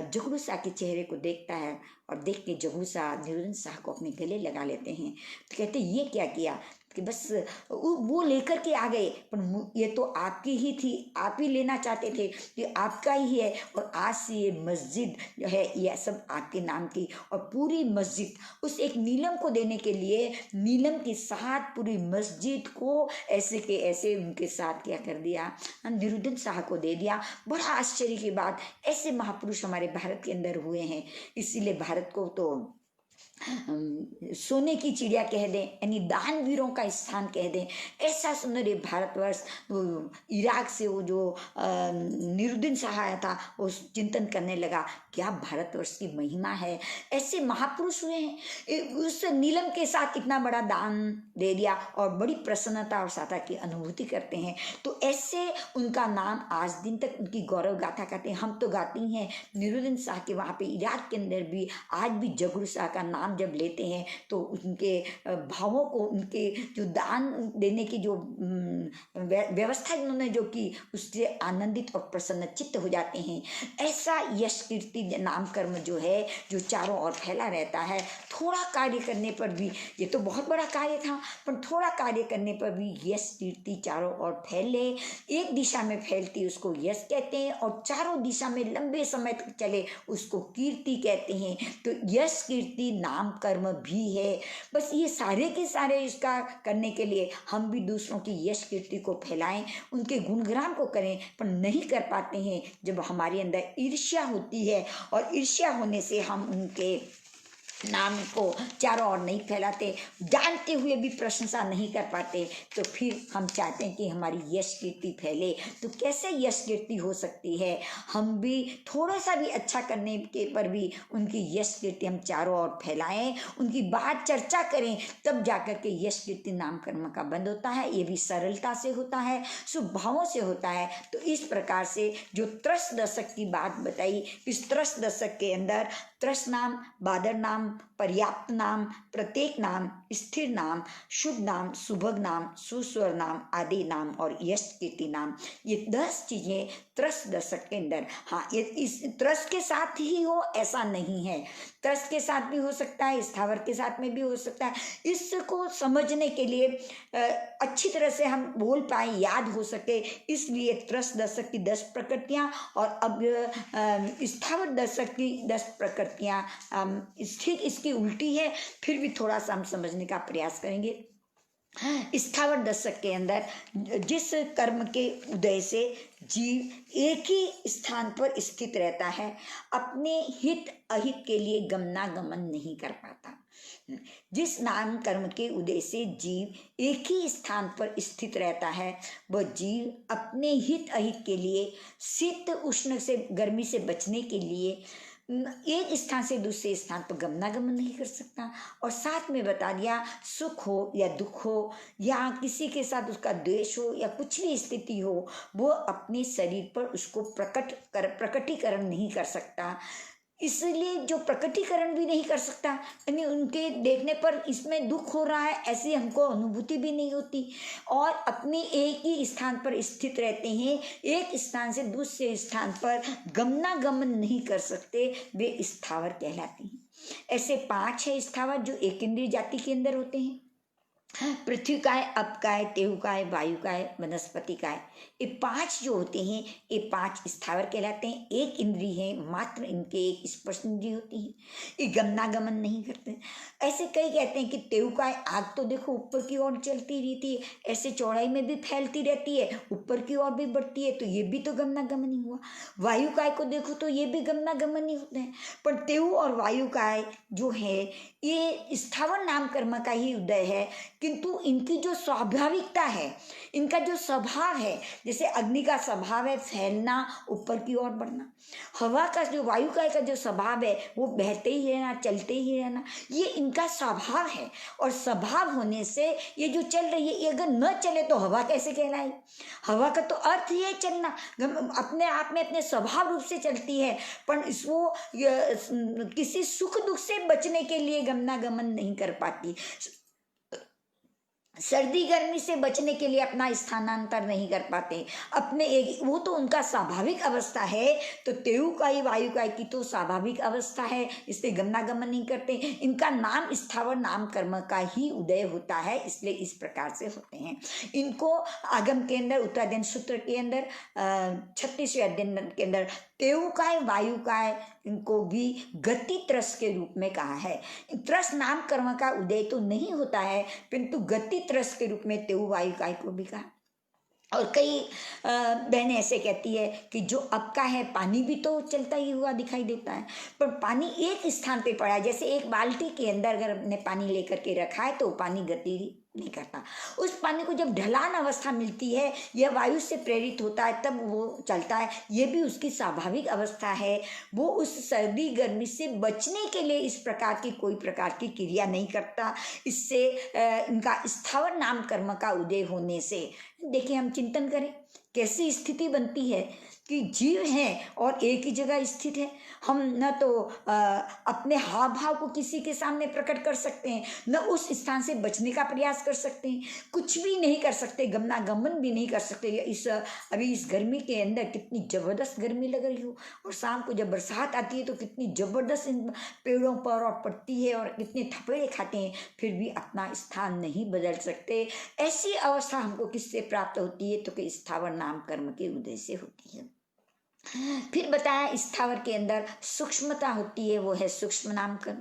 जगरू शाह के चेहरे को देखता है, और देख के जगरू शाह निरुद्दीन शाह को अपने गले लगा लेते हैं। तो कहते ये क्या किया कि बस वो लेकर के आ गए, पर ये तो आपकी ही थी, आप ही लेना चाहते थे, ये आपका ही है, और आज से ये मस्जिद जो है ये सब आपके नाम की। और पूरी मस्जिद उस एक नीलम को देने के लिए नीलम के साथ पूरी मस्जिद को ऐसे के ऐसे उनके साथ क्या कर दिया, निरुद्दीन शाह को दे दिया। बड़ा आश्चर्य की बात, ऐसे महापुरुष हमारे भारत के अंदर हुए हैं। इसीलिए भारत को तो सोने की चिड़िया कह दें, यानी दानवीरों का स्थान कह दें। ऐसा सुंदर ये भारतवर्ष। इराक से वो जो निरुद्दीन शाह आया था, वो चिंतन करने लगा क्या भारतवर्ष की महिमा है। ऐसे महापुरुष हुए हैं, उस नीलम के साथ इतना बड़ा दान दे दिया, और बड़ी प्रसन्नता और साता की अनुभूति करते हैं। तो ऐसे उनका नाम आज दिन तक उनकी गौरव गाथा कहते हैं। हम तो गाते ही हैं निरुद्दीन शाह के वहाँ पे इराक के अंदर भी आज भी जगरू शाह का नाम जब लेते हैं, तो उनके भावों को, उनके जो दान देने की जो व्यवस्था उन्होंने जो की, उससे आनंदित और प्रसन्नचित्त हो जाते हैं। ऐसा यश कीर्ति नाम कर्म जो है, जो चारों ओर फैला रहता है। थोड़ा कार्य करने पर भी, ये तो बहुत बड़ा कार्य था, पर थोड़ा कार्य करने पर भी यश कीर्ति चारों ओर फैले। एक दिशा में फैलती उसको यश कहते हैं, और चारों दिशा में लंबे समय तक चले उसको कीर्ति कहते हैं। तो यश कीर्ति नाम कर्म भी है। बस ये सारे के सारे इसका करने के लिए हम भी दूसरों की यश कीर्ति को फैलाएं, उनके गुणगान को करें, पर नहीं कर पाते हैं जब हमारे अंदर ईर्ष्या होती है, और ईर्ष्या होने से हम उनके नाम को चारों ओर नहीं फैलाते, जानते हुए भी प्रशंसा नहीं कर पाते। तो फिर हम चाहते हैं कि हमारी यश कीर्ति फैले, तो कैसे यश कीर्ति हो सकती है। हम भी थोड़ा सा भी अच्छा करने के पर भी उनकी यश कीर्ति हम चारों ओर फैलाएं, उनकी बात चर्चा करें, तब जाकर के यश कीर्ति नाम कर्म का बंद होता है। ये भी सरलता से होता है, शुभ भावों से होता है। तो इस प्रकार से जो त्रस दशक की बात बताई, इस त्रस दशक के अंदर त्रस नाम, बादर नाम, पर्याप्त नाम, प्रत्येक नाम, स्थिर नाम, शुभ नाम, सुभग नाम, सुस्वर नाम, आदि नाम और यश कीर्ति नाम, ये 10 चीजें त्रस दशक के अंदर। हाँ, ये इस त्रस के साथ ही हो ऐसा नहीं है, त्रस के साथ भी हो सकता है, स्थावर के साथ में भी हो सकता है। इसको समझने के लिए अच्छी तरह से हम बोल पाए, याद हो सके, इसलिए त्रस दशक की 10 प्रकृतियां, और अब स्थावर दशक की 10 प्रकृतियां। ठीक इसकी उल्टी है, फिर भी थोड़ा सा हम समझने का प्रयास करेंगे। स्थावर दशक के अंदर जिस कर्म के उदय से जीव एक ही स्थान पर स्थित रहता है, अपने हित अहित के लिए गमनागमन नहीं कर पाता। जिस नाम कर्म के उदय से जीव एक ही स्थान पर स्थित रहता है, वह जीव अपने हित अहित के लिए, शीत उष्ण से, गर्मी से बचने के लिए एक स्थान से दूसरे स्थान पर गमनागमन नहीं कर सकता। और साथ में बता दिया, सुख हो या दुख हो, या किसी के साथ उसका द्वेष हो, या कुछ भी स्थिति हो, वो अपने शरीर पर उसको प्रकटीकरण नहीं कर सकता। इसलिए जो प्रकटीकरण भी नहीं कर सकता, यानी उनके देखने पर इसमें दुख हो रहा है ऐसी हमको अनुभूति भी नहीं होती, और अपने एक ही स्थान पर स्थित रहते हैं, एक स्थान से दूसरे स्थान पर गमनागमन नहीं कर सकते, वे स्थावर कहलाते हैं। ऐसे 5 है स्थावर जो एक इंद्रिय जाति के अंदर होते हैं। पृथ्वी काय, अप काय, तेहु काय, वायु काय, वनस्पति काय, ये 5 जो होते हैं ये 5 स्थावर कहलाते हैं। एक इंद्रिय है मात्र, इनके एक स्पर्श इंद्रिय होती है, ये गमनागमन नहीं करते। ऐसे कई कहते हैं कि तेहु काय, आग तो देखो ऊपर की ओर चलती रहती है, ऐसे चौड़ाई में भी फैलती रहती है, ऊपर की ओर भी बढ़ती है, तो ये भी तो गमनागमन ही हुआ। वायु काय को देखो तो ये भी गमनागमन ही होते हैं। पर तेहु और वायु काय जो है ये स्थावर नाम कर्म का ही उदय है, किंतु इनकी जो स्वाभाविकता है, इनका जो स्वभाव है, जैसे अग्नि का स्वभाव है फैलना, ऊपर की ओर बढ़ना, हवा का जो वायु का जो स्वभाव है वो बहते ही रहना, चलते ही रहना, ये इनका स्वभाव है। और स्वभाव होने से ये जो चल रही है, ये अगर न चले तो हवा कैसे कहलाई? हवा का तो अर्थ ही है चलना, अपने आप में अपने स्वभाव रूप से चलती है, पर इसको किसी सुख दुख से बचने के लिए गमनागमन नहीं कर पाती, सर्दी गर्मी से बचने के लिए अपना स्थानांतर नहीं कर पाते अपने एक, वो तो उनका स्वाभाविक अवस्था है। तो तेहु का ही वायु का की तो स्वाभाविक अवस्था है, इसलिए गमनागमन नहीं करते। इनका नाम स्थावर नाम कर्म का ही उदय होता है, इसलिए इस प्रकार से होते हैं। इनको आगम के अंदर उत्तरायण सूत्र के अंदर 36वें अध्ययन के अंदर तेहु काय वायु काय इनको भी गति त्रस के रूप में कहा है। त्रस नाम कर्म का उदय तो नहीं होता है, किंतु गति त्रस के रूप में तेहु वायु काय को भी कहा। और कई बहनें ऐसे कहती है कि जो अब का है पानी भी तो चलता ही हुआ दिखाई देता है, पर पानी एक स्थान पे पड़ा है। जैसे एक बाल्टी के अंदर अगर हमने पानी लेकर के रखा है तो पानी गति नहीं करता, उस पानी को जब ढलान अवस्था मिलती है, यह वायु से प्रेरित होता है तब वो चलता है। ये भी उसकी स्वाभाविक अवस्था है, वो उस सर्दी गर्मी से बचने के लिए इस प्रकार की कोई प्रकार की क्रिया नहीं करता। इससे इनका स्थावर नाम कर्म का उदय होने से देखिए, हम चिंतन करें कैसी स्थिति बनती है कि जीव है और एक ही जगह स्थित है। हम न तो अपने हाव भाव को किसी के सामने प्रकट कर सकते हैं, न उस स्थान से बचने का प्रयास कर सकते हैं, कुछ भी नहीं कर सकते, गमनागमन भी नहीं कर सकते। अभी इस गर्मी के अंदर कितनी जबरदस्त गर्मी लग रही हो, और शाम को जब बरसात आती है तो कितनी जबरदस्त इन पेड़ों पर और पड़ती है, और कितने थपेड़े खाते हैं, फिर भी अपना स्थान नहीं बदल सकते। ऐसी अवस्था हमको किससे प्राप्त होती है? तो कि स्थावर नाम कर्म के उदय से होती है। फिर बताया स्थावर के अंदर सूक्ष्मता होती है, वो है सूक्ष्म नाम कर्म।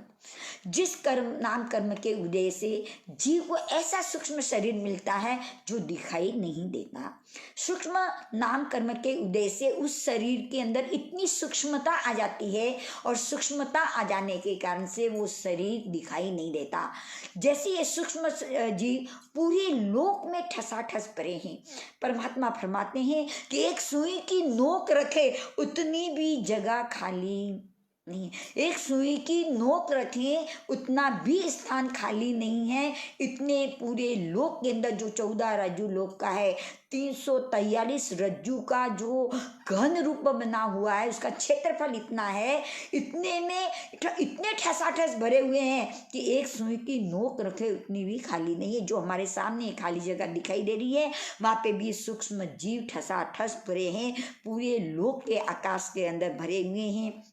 जिस कर्म नाम कर्म के उदय से जीव को ऐसा सूक्ष्म शरीर मिलता है जो दिखाई नहीं देता। सूक्ष्म नाम कर्म के उदय से उस शरीर के अंदर इतनी सूक्ष्मता आ जाती है, और सूक्ष्मता आ जाने के कारण से वो शरीर दिखाई नहीं देता। जैसे ये सूक्ष्म जीव पूरे लोक में ठसाठस परे हैं। परमात्मा फरमाते हैं कि एक सुई की नोक रखे उतनी भी जगह खाली नहीं, एक सुई की नोक रखें उतना भी स्थान खाली नहीं है। इतने पूरे लोक के अंदर जो 14 रज्जु लोक का है, 343 रज्जु का जो घन रूप बना हुआ है, उसका क्षेत्रफल इतना है, इतने में इतने ठसाठस भरे हुए हैं कि एक सुई की नोक रखे उतनी भी खाली नहीं है। जो हमारे सामने खाली जगह दिखाई दे रही है, वहाँ पे भी सूक्ष्म जीव ठसाठस भरे हैं, पूरे लोक के आकाश के अंदर भरे हुए हैं।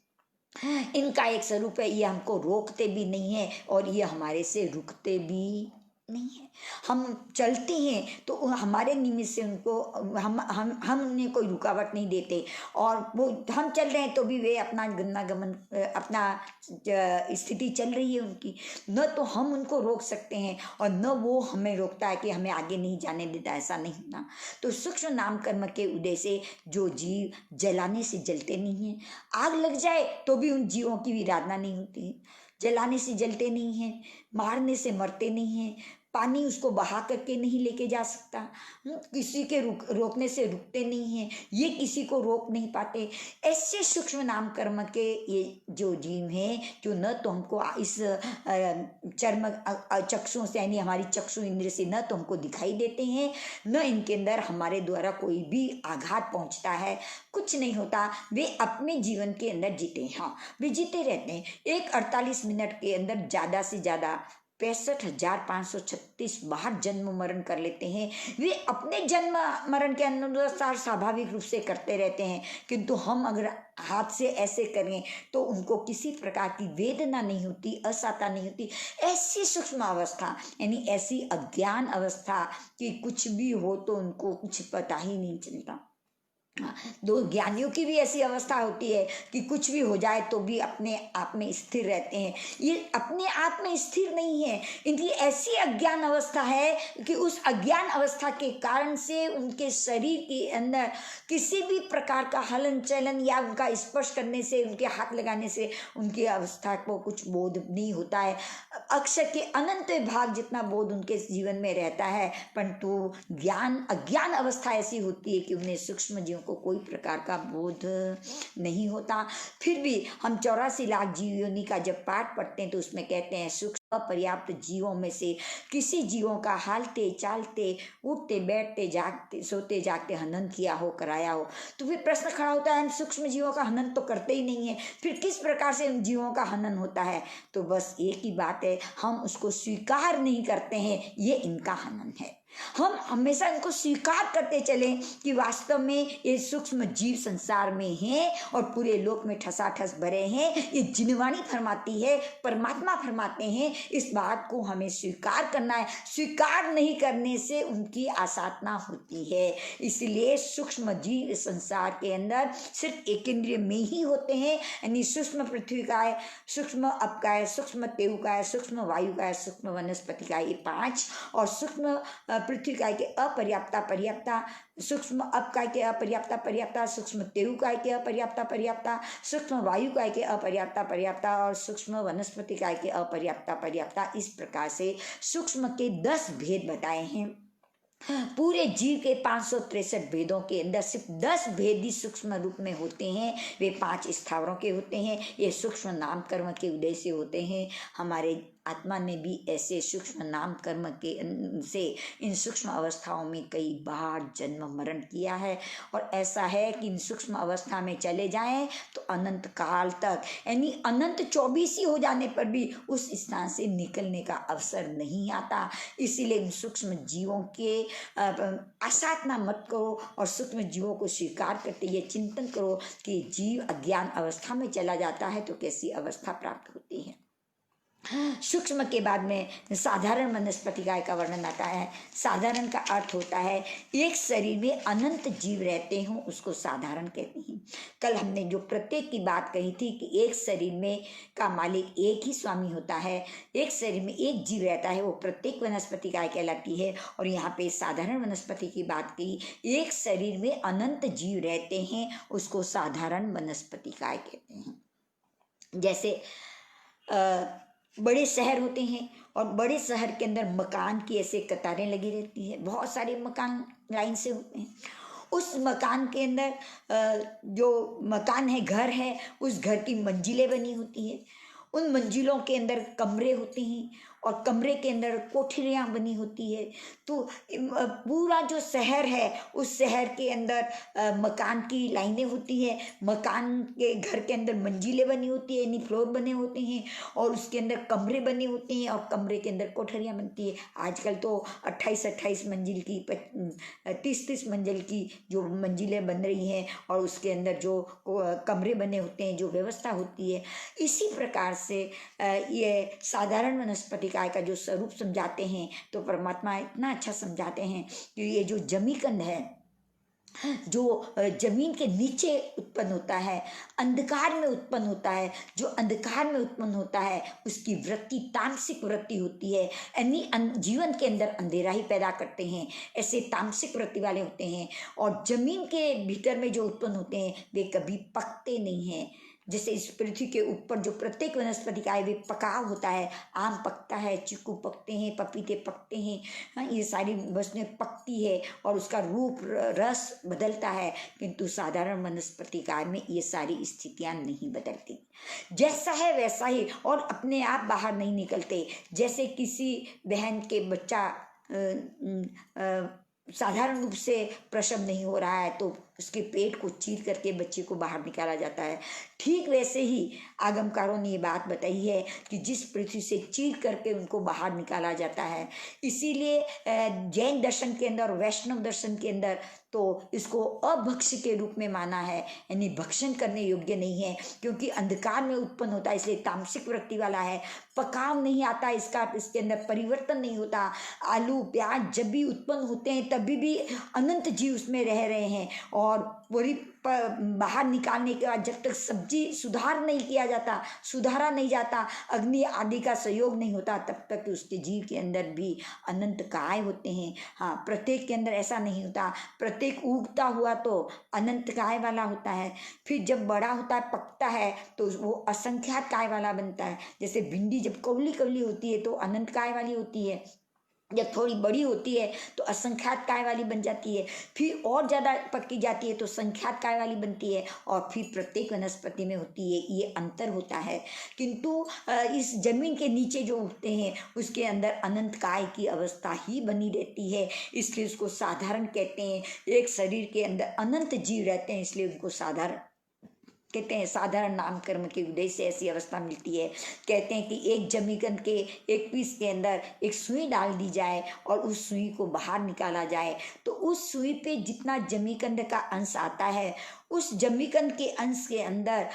इनका एक स्वरूप है, ये हमको रोकते भी नहीं है और ये हमारे से रुकते भी नहीं है। हम चलते हैं तो हमारे निमित्त से उनको हम उन्हें कोई रुकावट नहीं देते, और वो हम चल रहे हैं तो भी वे अपना गमनागमन, अपना स्थिति चल रही है उनकी, न तो हम उनको रोक सकते हैं और न वो हमें रोकता है कि हमें आगे नहीं जाने देता, ऐसा नहीं होता। तो सूक्ष्म नाम कर्म के उदय से जो जीव जलाने से जलते नहीं हैं, आग लग जाए तो भी उन जीवों की विराधना नहीं होती, जलाने से जलते नहीं हैं, मारने से मरते नहीं हैं, पानी उसको बहा करके नहीं लेके जा सकता, किसी के रोकने से रुकते नहीं हैं, ये किसी को रोक नहीं पाते। ऐसे सूक्ष्म नाम कर्म के ये जो जीव हैं, जो न तो हमको इस चर्म चक्षुओं से, यानी हमारी चक्षु इंद्र से न तो हमको दिखाई देते हैं, न इनके अंदर हमारे द्वारा कोई भी आघात पहुंचता है, कुछ नहीं होता। वे अपने जीवन के अंदर जीते हैं, हाँ वे जीते रहते हैं। एक 48 मिनट के अंदर ज़्यादा से ज़्यादा 65,536 बार जन्म मरण कर लेते हैं। वे अपने जन्म मरण के अनुसार स्वाभाविक रूप से करते रहते हैं, किंतु हम अगर हाथ से ऐसे करें तो उनको किसी प्रकार की वेदना नहीं होती, असहता नहीं होती। ऐसी सूक्ष्म अवस्था, यानी ऐसी अज्ञान अवस्था कि कुछ भी हो तो उनको कुछ पता ही नहीं चलता। दो ज्ञानियों की भी ऐसी अवस्था होती है कि कुछ भी हो जाए तो भी अपने आप में स्थिर रहते हैं। ये अपने आप में स्थिर नहीं है, इनकी ऐसी अज्ञान अवस्था है कि उस अज्ञान अवस्था के कारण से उनके शरीर के अंदर किसी भी प्रकार का हलन चलन या उनका स्पर्श करने से, उनके हाथ लगाने से उनकी अवस्था को कुछ बोध नहीं होता है। अक्षर के अनंत भाग जितना बोध उनके जीवन में रहता है, परंतु ज्ञान अज्ञान अवस्था ऐसी होती है कि उन्हें सूक्ष्म जीवों को कोई प्रकार का बोध नहीं होता। फिर भी हम 84 लाख जीव योनि का जब पाठ पढ़ते हैं तो उसमें कहते हैं सूक्ष्म अपर्याप्त जीवों में से किसी जीवों का हालते चालते उठते बैठते जागते सोते जागते हनन किया हो, कराया हो। तो फिर प्रश्न खड़ा होता है, हम सूक्ष्म जीवों का हनन तो करते ही नहीं है, फिर किस प्रकार से उन जीवों का हनन होता है? तो बस एक ही बात है, हम उसको स्वीकार नहीं करते हैं, ये इनका हनन है। हम हमेशा इनको स्वीकार करते चलें कि वास्तव में ये सूक्ष्म जीव संसार में हैं और पूरे लोक में ठसाठस भरे हैं। ये जिनवाणी फरमाती है, परमात्मा फरमाते हैं, इस बात को हमें स्वीकार करना है। स्वीकार नहीं करने से उनकी आसाधना होती है। इसलिए सूक्ष्म जीव संसार के अंदर सिर्फ एक इंद्रिय में ही होते हैं, यानी सूक्ष्म पृथ्वी का है, सूक्ष्म अप का है, सूक्ष्म तेउ का है, सूक्ष्म वायु का है, सूक्ष्म वनस्पति का है, ये 5, और सूक्ष्म पृथ्वी काय के अपर्याप्ता पर्याप्ता, सूक्ष्म अप काय के अपर्याप्ता पर्याप्ता, सूक्ष्म तेउ काय के अपर्याप्ता पर्याप्ता, सूक्ष्म वायु काय के अपर्याप्ता पर्याप्ता और सूक्ष्म वनस्पति काय के अपर्याप्ता पर्याप्ता। इस प्रकार से सूक्ष्म के 10 भेद बताए हैं। पूरे जीव के 563 भेदों के अंदर सिर्फ 10 भेद ही सूक्ष्म रूप में होते हैं। वे 5 स्थावरों के होते हैं। ये सूक्ष्म नाम कर्म के उदय से होते हैं। हमारे आत्मा ने भी ऐसे सूक्ष्म नाम कर्म के से इन सूक्ष्म अवस्थाओं में कई बार जन्म मरण किया है, और ऐसा है कि इन सूक्ष्म अवस्था में चले जाएं तो अनंत काल तक, यानी अनंत 24 ही हो जाने पर भी उस स्थान से निकलने का अवसर नहीं आता। इसीलिए इन सूक्ष्म जीवों के आसाधना मत करो और सूक्ष्म जीवों को स्वीकार करते ये चिंतन करो कि जीव अज्ञान अवस्था में चला जाता है तो कैसी अवस्था प्राप्त होती है। सूक्ष्म के बाद में साधारण वनस्पतिकाय का वर्णन आता है। साधारण का अर्थ होता है एक शरीर में अनंत जीव रहते हों, उसको साधारण कहते हैं। कल हमने जो प्रत्येक की बात कही थी कि एक शरीर में का मालिक एक ही स्वामी होता है, एक शरीर में एक जीव रहता है, वो प्रत्येक वनस्पतिकाय कहलाती है। और यहाँ पे साधारण वनस्पति की बात की, एक शरीर में अनंत जीव रहते हैं, उसको साधारण वनस्पतिकाय कहते हैं। जैसे बड़े शहर होते हैं और बड़े शहर के अंदर मकान की ऐसे कतारें लगी रहती है, बहुत सारे मकान लाइन से होते हैं। उस मकान के अंदर जो मकान है, घर है, उस घर की मंजिलें बनी होती है। उन मंजिलों के अंदर कमरे होते हैं और कमरे के अंदर कोठरियाँ बनी होती है। तो पूरा जो शहर है उस शहर के अंदर मकान की लाइनें होती है, मकान के घर के अंदर मंजिलें बनी होती है, यानी फ्लोर बने होते हैं, और उसके अंदर कमरे बने होते हैं और कमरे के अंदर कोठरियाँ बनती है। आजकल तो 28-28 मंजिल की 30-30 मंजिल की जो मंजिलें बन रही हैं और उसके अंदर जो कमरे बने होते हैं, जो व्यवस्था होती है। इसी प्रकार से ये साधारण वनस्पति काय का जो स्वरूप समझाते हैं तो परमात्मा इतना अच्छा समझाते हैं कि ये जो जमीकंद है, जो जमीन के नीचे उत्पन्न होता है, अंधकार में उत्पन्न होता है, जो अंधकार में उत्पन्न होता है उसकी वृत्ति तामसिक वृत्ति होती है, यानी जीवन के अंदर अंधेरा ही पैदा करते हैं, ऐसे तामसिक वृत्ति वाले होते हैं। और जमीन के भीतर में जो उत्पन्न होते हैं वे कभी पकते नहीं हैं। जैसे इस पृथ्वी के ऊपर जो प्रत्येक वनस्पति का है वे पकाव होता है, आम पकता है, चीकू पकते हैं, पपीते पकते हैं, हाँ, ये सारी वस्तुएं पकती है और उसका रूप रस बदलता है, किंतु साधारण वनस्पति काय में ये सारी स्थितियां नहीं बदलती। जैसा है वैसा ही, और अपने आप बाहर नहीं निकलते। जैसे किसी बहन के बच्चा साधारण रूप से प्रसव नहीं हो रहा है तो उसके पेट को चीर करके बच्चे को बाहर निकाला जाता है। ठीक वैसे ही आगमकारों ने ये बात बताई है कि जिस पृथ्वी से चीर करके उनको बाहर निकाला जाता है। इसीलिए जैन दर्शन के अंदर, वैष्णव दर्शन के अंदर तो इसको अभक्ष्य के रूप में माना है, यानी भक्षण करने योग्य नहीं है, क्योंकि अंधकार में उत्पन्न होता है, इसलिए तामसिक वृत्ति वाला है। पकाव नहीं आता, इसका इसके अंदर परिवर्तन नहीं होता। आलू प्याज जब भी उत्पन्न होते हैं तभी भी अनंत जीव उसमें रह रहे हैं, और वही बाहर निकालने के बाद जब तक सब्जी सुधार नहीं किया जाता, सुधारा नहीं जाता, अग्नि आदि का सहयोग नहीं होता, तब तक उसके जीव के अंदर भी अनंत काय होते हैं। हाँ, प्रत्येक के अंदर ऐसा नहीं होता, प्रत्येक उगता हुआ तो अनंत काय वाला होता है, फिर जब बड़ा होता है, पकता है, तो वो असंख्यात काय वाला बनता है। जैसे भिंडी जब कवली कवली होती है तो अनंत काय वाली होती है, जब थोड़ी बड़ी होती है तो असंख्यात काय वाली बन जाती है, फिर और ज़्यादा पक्की जाती है तो संख्यात काय वाली बनती है, और फिर प्रत्येक वनस्पति में होती है। ये अंतर होता है। किंतु इस जमीन के नीचे जो उगते हैं उसके अंदर अनंत काय की अवस्था ही बनी रहती है, इसलिए उसको साधारण कहते हैं। एक शरीर के अंदर अनंत जीव रहते हैं, इसलिए उनको साधारण कहते हैं। साधारण नाम कर्म के उदय से ऐसी अवस्था मिलती है। कहते हैं कि एक जमीकंद के एक पीस के अंदर एक सुई डाल दी जाए और उस सुई को बाहर निकाला जाए, तो उस सुई पे जितना जमीकंद का अंश आता है, उस जमीकंद के अंश के अंदर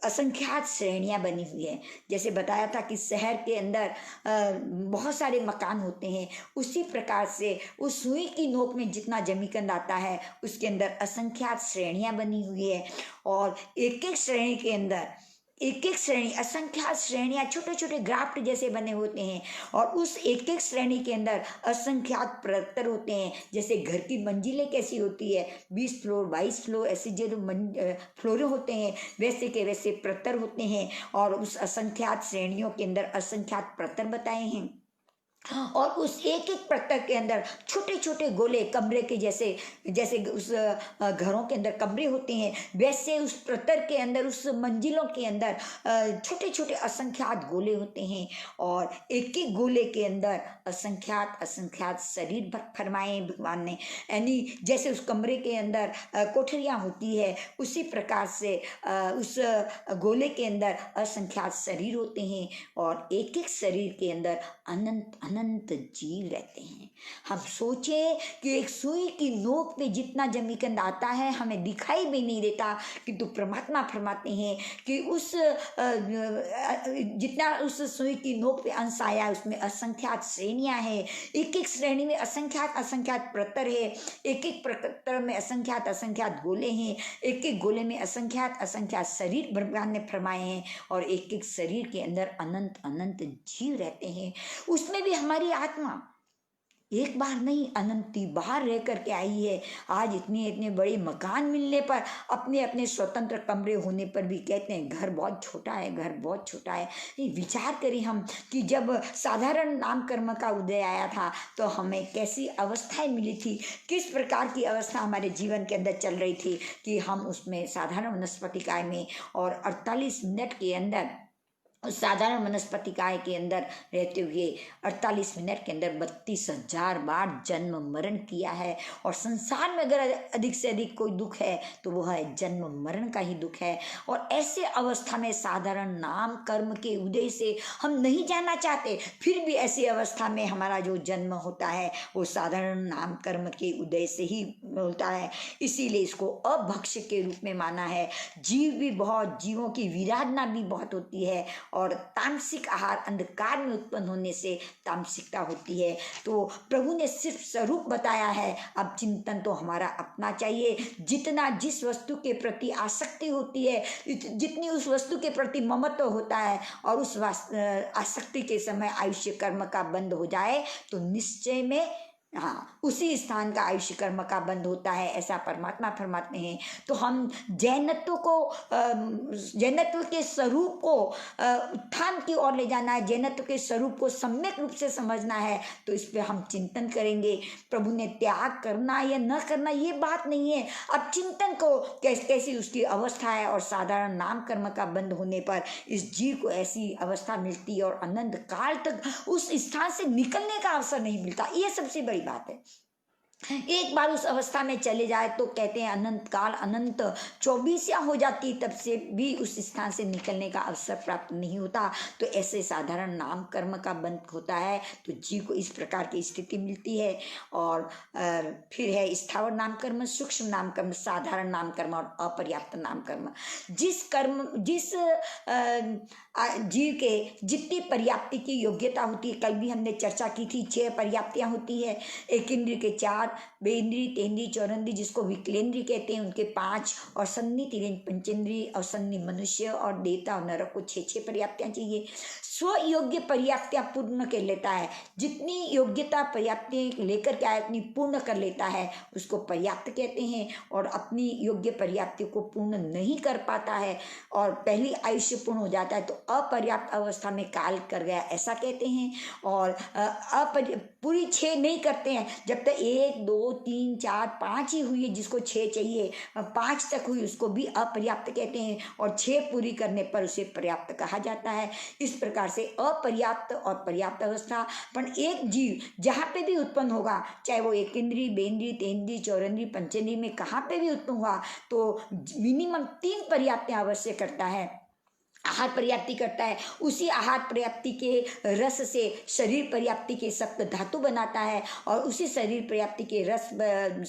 असंख्यात श्रेणियां बनी हुई है। जैसे बताया था कि शहर के अंदर बहुत सारे मकान होते हैं, उसी प्रकार से उस सुई की नोक में जितना जमीकंद आता है उसके अंदर असंख्यात श्रेणियां बनी हुई है, और एक एक श्रेणी के अंदर एक एक श्रेणी, असंख्यात श्रेणियां छोटे छोटे ग्राफ्ट जैसे बने होते हैं, और उस एक एक श्रेणी के अंदर असंख्यात प्रतर होते हैं। जैसे घर की मंजिलें कैसी होती है, 20 फ्लोर 22 फ्लोर ऐसे जो फ्लोरें होते हैं, वैसे के वैसे प्रतर होते हैं, और उस असंख्यात श्रेणियों के अंदर असंख्यात प्रतर बताए हैं। और उस एक एक प्रतर के अंदर छोटे छोटे गोले कमरे के जैसे, जैसे उस घरों के अंदर कमरे होते हैं, वैसे उस प्रतर के अंदर, उस मंजिलों के अंदर छोटे छोटे असंख्यात गोले होते हैं, और एक एक गोले के अंदर असंख्यात असंख्यात शरीर फरमाए भगवान ने। यानी जैसे उस कमरे के अंदर कोठरियाँ होती है, उसी प्रकार से उस गोले के अंदर असंख्यात शरीर होते हैं, और एक एक शरीर के अंदर अनंत अनंत जीव रहते हैं। हम सोचें कि एक सुई की नोक पे जितना जमीकंद आता है हमें दिखाई भी नहीं देता, किंतु परमात्मा फरमाते हैं कि उस जितना उस सुई की नोक पे अंश आया उसमें असंख्यात श्रेणियां हैं, एक एक श्रेणी में असंख्यात असंख्यात प्रतर है, एक एक प्रतर में असंख्यात असंख्यात गोले हैं, एक एक गोले में असंख्यात असंख्यात शरीर भगवान ने फरमाए हैं, और एक एक शरीर के अंदर अनंत अनंत जीव रहते हैं। उसमें भी हमारी आत्मा एक बार नहीं अनंती बार रह करके आई है। आज इतने इतने बड़े मकान मिलने पर, अपने अपने स्वतंत्र कमरे होने पर भी कहते हैं घर बहुत छोटा है, घर बहुत छोटा है। ये विचार करें हम कि जब साधारण नाम कर्म का उदय आया था तो हमें कैसी अवस्थाएं मिली थी, किस प्रकार की अवस्था हमारे जीवन के अंदर चल रही थी, कि हम उसमें साधारण वनस्पति काय में और 48 मिनट के अंदर, उस साधारण वनस्पति काय के अंदर रहते हुए 48 मिनट के अंदर 32,000 बार जन्म मरण किया है। और संसार में अगर अधिक से अधिक कोई दुख है तो वह है जन्म मरण का ही दुख है। और ऐसे अवस्था में साधारण नाम कर्म के उदय से हम नहीं जाना चाहते, फिर भी ऐसी अवस्था में हमारा जो जन्म होता है वो साधारण नाम कर्म के उदय से ही होता है। इसीलिए इसको अभक्ष्य के रूप में माना है। जीव भी बहुत, जीवों की विराधना भी बहुत होती है, और तामसिक आहार अंधकार में उत्पन्न होने से तामसिकता होती है। तो प्रभु ने सिर्फ स्वरूप बताया है, अब चिंतन तो हमारा अपना चाहिए। जितना जिस वस्तु के प्रति आसक्ति होती है, जितनी उस वस्तु के प्रति ममत्व होता है, और उस आसक्ति के समय आयुष्य कर्म का बंद हो जाए तो निश्चय में हाँ उसी स्थान का आयुष्य कर्म का बंद होता है, ऐसा परमात्मा फरमाते हैं। तो हम जैनत्व को, जैनत्व के स्वरूप को उत्थान की ओर ले जाना है, जैनत्व के स्वरूप को सम्यक रूप से समझना है, तो इस पर हम चिंतन करेंगे। प्रभु ने त्याग करना या न करना ये बात नहीं है, अब चिंतन को कैसी उसकी अवस्था है, और साधारण नाम कर्म का बंद होने पर इस जीव को ऐसी अवस्था मिलती है और अनंत काल तक उस स्थान से निकलने का अवसर नहीं मिलता। ये सबसे बड़ी बात है। एक बार उस अवस्था में चले जाए तो कहते हैं अनंत काल, अनंत 24 हो जाती, तब से भी उस स्थान से निकलने का अवसर प्राप्त नहीं होता। तो ऐसे साधारण नाम कर्म का बंध होता है तो जीव को इस प्रकार की स्थिति मिलती है। और फिर है स्थावर नाम कर्म, सूक्ष्म नाम कर्म, साधारण नाम कर्म और अपर्याप्त नाम कर्म। जिस जीव के जितनी पर्याप्ति की योग्यता होती है, कल भी हमने चर्चा की थी 6 पर्याप्तियां होती है। एक इंद्रिय के 4, बेंद्री, तेंद्री, चौरंद्री जिसको विकलेंद्री कहते हैं उनके 5, और सन्नी, तिरेंद्र, पंचेंद्री और सन्नी मनुष्य और देवता और नरक को 6 पर्याप्तियां चाहिए। स्व योग्य पर्याप्तियां पूर्ण कर लेता है, जितनी योग्यता पर्याप्ति लेकर के आए उतनी पूर्ण कर लेता है उसको पर्याप्त कहते हैं। और अपनी योग्य पर्याप्ति को पूर्ण नहीं कर पाता है और पहली आयुष्य पूर्ण हो जाता है तो अपर्याप्त अवस्था में काल कर गया ऐसा कहते हैं। और पूरी 6 नहीं करते हैं, जब तक 1, 2, 3, 4, 5 ही हुई है, जिसको 6 चाहिए 5 तक हुई उसको भी अपर्याप्त कहते हैं, और 6 पूरी करने पर उसे पर्याप्त कहा जाता है। इस प्रकार से अपर्याप्त और पर्याप्त अवस्था। पर एक जीव जहाँ पे भी उत्पन्न होगा, चाहे वो एक इंद्री, बेंद्री, तेंद्री, चौरंद्री, पंचेंद्री में कहाँ पे भी उत्पन्न हुआ, तो मिनिमम 3 पर्याप्तियां अवश्य करता है। आहार पर्याप्ति करता है, उसी आहार पर्याप्ति के रस से शरीर पर्याप्ति के सप्त धातु बनाता है, और उसी शरीर पर्याप्ति के रस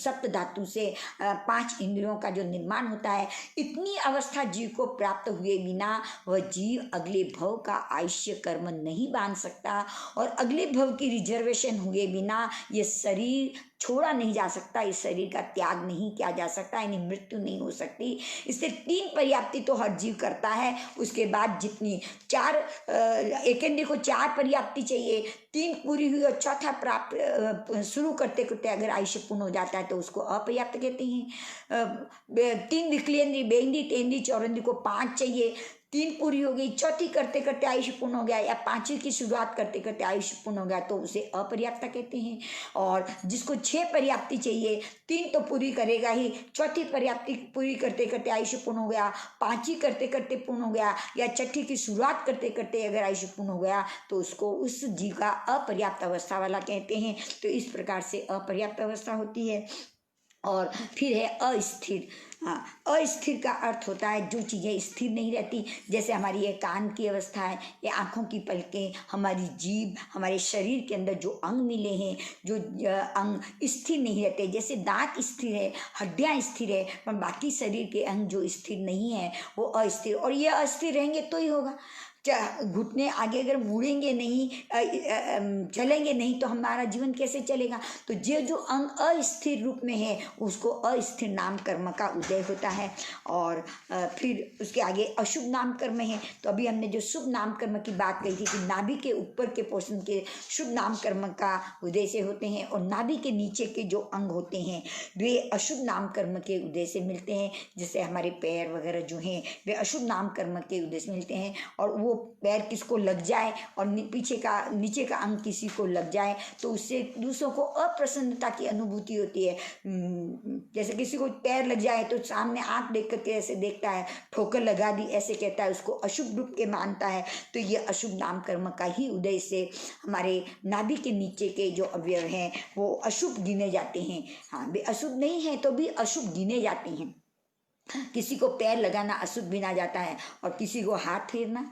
सप्त धातु से 5 इंद्रियों का जो निर्माण होता है। इतनी अवस्था जीव को प्राप्त हुए बिना वह जीव अगले भव का आयुष्य कर्म नहीं बांध सकता, और अगले भव की रिजर्वेशन हुए बिना ये शरीर छोड़ा नहीं जा सकता, इस शरीर का त्याग नहीं किया जा सकता, यानी मृत्यु नहीं हो सकती। इससे 3 पर्याप्ति तो हर जीव करता है। उसके बाद जितनी 4 एक इंद्रिय को 4 पर्याप्ति चाहिए, 3 पूरी हुई और चौथा प्राप्त शुरू करते करते अगर आयुष्य पूर्ण हो जाता है तो उसको अपर्याप्त कहते हैं। 3 विकलेंद्री, बेंद्री, तेंद्री, चौरंद्री को 5 चाहिए, 3 पूरी हो गई, चौथी करते करते आयुष्य पूर्ण हो गया, या 5वीं की शुरुआत करते करते आयुष्य पूर्ण हो गया तो उसे अपर्याप्त कहते हैं। और जिसको 6 पर्याप्ति चाहिए, 3 तो पूरी करेगा ही, चौथी पर्याप्ति पूरी करते करते आयुष्य पूर्ण हो गया, 5वीं करते करते पूर्ण हो गया, या छठी की शुरुआत करते करते अगर आयुष्य पूर्ण हो गया तो उसको उस जीव का अपर्याप्त अवस्था वाला कहते हैं। तो इस प्रकार से अपर्याप्त अवस्था होती है। और फिर है अस्थिर। हाँ, अस्थिर का अर्थ होता है जो चीज़ें स्थिर नहीं रहती, जैसे हमारी ये कान की अवस्था है, ये आँखों की पलकें, हमारी जीभ, हमारे शरीर के अंदर जो अंग मिले हैं, जो अंग स्थिर नहीं रहते, जैसे दांत स्थिर है, हड्डियाँ स्थिर है, पर बाकी शरीर के अंग जो स्थिर नहीं है वो अस्थिर, और ये अस्थिर रहेंगे तो ही होगा। घुटने आगे अगर मुड़ेंगे नहीं, चलेंगे नहीं तो हमारा जीवन कैसे चलेगा। तो जो अंग अस्थिर रूप में है उसको अस्थिर नाम कर्म का उदय होता है। और फिर उसके आगे अशुभ नाम कर्म है। तो अभी हमने जो शुभ नाम कर्म की बात कही थी कि नाभि के ऊपर के पोर्शन के शुभ नाम कर्म का उदय से होते हैं, और नाभि के नीचे के जो अंग होते हैं वे अशुभ नाम कर्म के उदय से मिलते हैं। जैसे हमारे पैर वगैरह जो हैं वे अशुभ नाम कर्म के उदय से मिलते हैं, और वो पैर किसको लग जाए और नीचे का अंग किसी को लग जाए तो उससे दूसरों को अप्रसन्नता की अनुभूति होती है। जैसे किसी को पैर लग जाए तो सामने आंख देख करके ऐसे देखता है, ठोकर लगा दी ऐसे कहता है, उसको अशुभ रूप के मानता है। तो ये अशुभ नाम कर्म का ही उदय से हमारे नाभि के नीचे के जो अवयव हैं वो अशुभ गिने जाते हैं। हाँ, वे अशुभ नहीं है तो भी अशुभ गिने जाते हैं। किसी को पैर लगाना अशुभ गिना जाता है और किसी को हाथ फेरना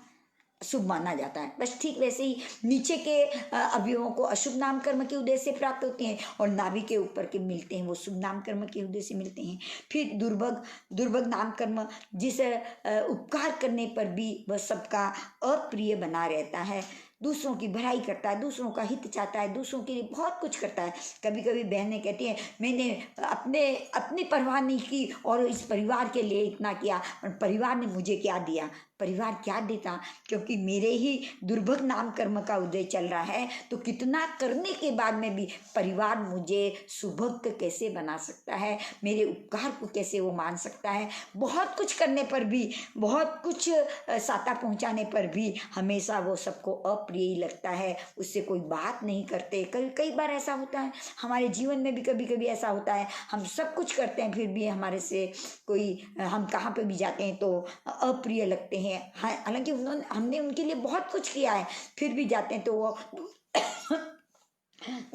शुभ माना जाता है। बस ठीक वैसे ही नीचे के अवयवों को अशुभ नाम कर्म के उदय से प्राप्त होते हैं, और नाभि के ऊपर के मिलते हैं वो शुभ नाम कर्म के उदय से मिलते हैं। फिर दुर्भग नाम कर्म, जिस उपकार करने पर भी वह सबका अप्रिय बना रहता है, दूसरों की भलाई करता है, दूसरों का हित चाहता है, दूसरों के लिए बहुत कुछ करता है। कभी कभी बहनें कहती हैं मैंने अपनी परवाह नहीं की और इस परिवार के लिए इतना किया, और परिवार ने मुझे क्या दिया, परिवार क्या देता, क्योंकि मेरे ही दुर्भग नाम कर्म का उदय चल रहा है। तो कितना करने के बाद में भी परिवार मुझे सुभक्त कैसे बना सकता है, मेरे उपकार को कैसे वो मान सकता है। बहुत कुछ करने पर भी, बहुत कुछ साता पहुंचाने पर भी हमेशा वो सबको अप्रिय ही लगता है, उससे कोई बात नहीं करते। कई बार ऐसा होता है हमारे जीवन में भी, कभी कभी ऐसा होता है हम सब कुछ करते हैं फिर भी हमारे से कोई, हम कहाँ पे भी जाते हैं तो अप्रिय लगते हैं। हालांकि हमने उनके लिए बहुत कुछ किया है, फिर भी जाते हैं तो वो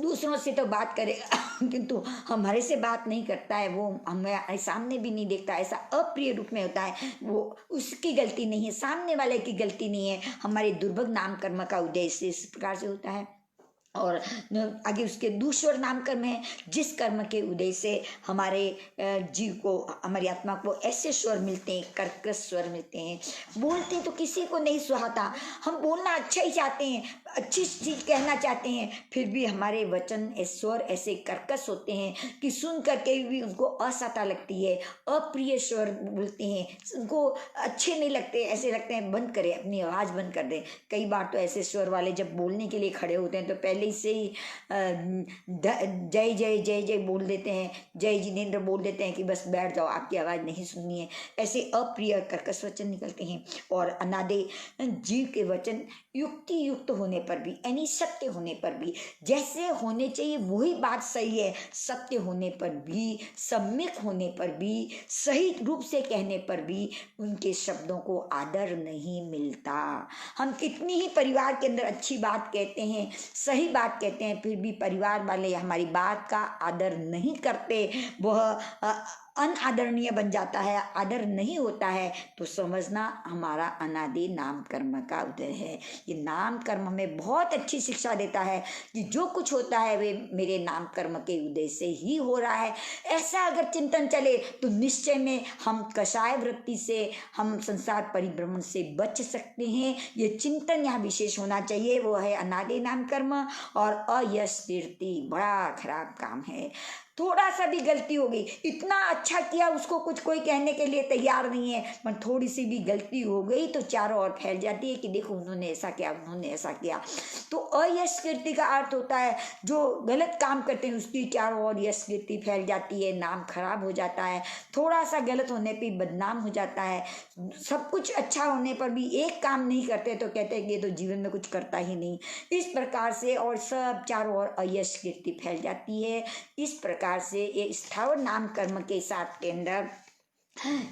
दूसरों से तो बात करेगा किंतु हमारे से बात नहीं करता है, वो हमें सामने भी नहीं देखता, ऐसा अप्रिय रूप में होता है। वो उसकी गलती नहीं है, सामने वाले की गलती नहीं है, हमारे दुर्भग नाम कर्म का उद्देश्य इस प्रकार से होता है। और आगे उसके दूसर नाम कर्म है, जिस कर्म के उदय से हमारे जीव को, हमारी आत्मा को ऐसे स्वर मिलते हैं, कर्कश स्वर मिलते हैं। बोलते हैं तो किसी को नहीं सुहाता, हम बोलना अच्छा ही चाहते हैं, अच्छी चीज कहना चाहते हैं, फिर भी हमारे वचन स्वर ऐसे कर्कश होते हैं कि सुन करके भी उनको असहता लगती है, अप्रिय स्वर बोलते हैं, उनको अच्छे नहीं लगते, ऐसे लगते हैं बंद करें, अपनी आवाज़ बंद कर दें। कई बार तो ऐसे स्वर वाले जब बोलने के लिए खड़े होते हैं तो पहले से ही जय जय जय जय बोल देते हैं, जय जिनेन्द्र बोल देते हैं कि बस बैठ जाओ, आपकी आवाज़ नहीं सुननी है। ऐसे अप्रिय कर्कश वचन निकलते हैं। और अनादि जीव के वचन युक्ति युक्त होने पर भी, यानी सत्य होने पर भी, जैसे होने चाहिए वही बात सही है, सत्य होने पर भी, सम्यक होने पर भी, सही रूप से कहने पर भी उनके शब्दों को आदर नहीं मिलता। हम कितनी ही परिवार के अंदर अच्छी बात कहते हैं, सही बात कहते हैं, फिर भी परिवार वाले हमारी बात का आदर नहीं करते, वह अनादरणीय बन जाता है, आदर नहीं होता है, तो समझना हमारा अनादि नाम कर्म का उदय है। ये नाम कर्म हमें बहुत अच्छी शिक्षा देता है कि जो कुछ होता है वे मेरे नाम कर्म के उदय से ही हो रहा है। ऐसा अगर चिंतन चले तो निश्चय में हम कषाय वृत्ति से, हम संसार परिभ्रमण से बच सकते हैं। ये चिंतन यहाँ विशेष होना चाहिए, वो है अनादि नाम कर्म। और अयश कीर्ति बड़ा खराब काम है। थोड़ा सा भी गलती हो गई, इतना अच्छा किया, उसको कुछ कोई कहने के लिए तैयार नहीं है, पर थोड़ी सी भी गलती हो गई तो चारों ओर फैल जाती है कि देखो उन्होंने ऐसा किया, उन्होंने ऐसा किया। तो अयश कीर्ति का अर्थ होता है जो गलत काम करते हैं उसकी चारों ओर यश कीर्ति फैल जाती है, नाम खराब हो जाता है, थोड़ा सा गलत होने पर बदनाम हो जाता है। सब कुछ अच्छा होने पर भी एक काम नहीं करते तो कहते हैं कि ये तो जीवन में कुछ करता ही नहीं। इस प्रकार से और सब चारों ओर अयश कीर्ति फैल जाती है। इस प्रकार से ये स्थावर नाम कर्म के साथ के अंदर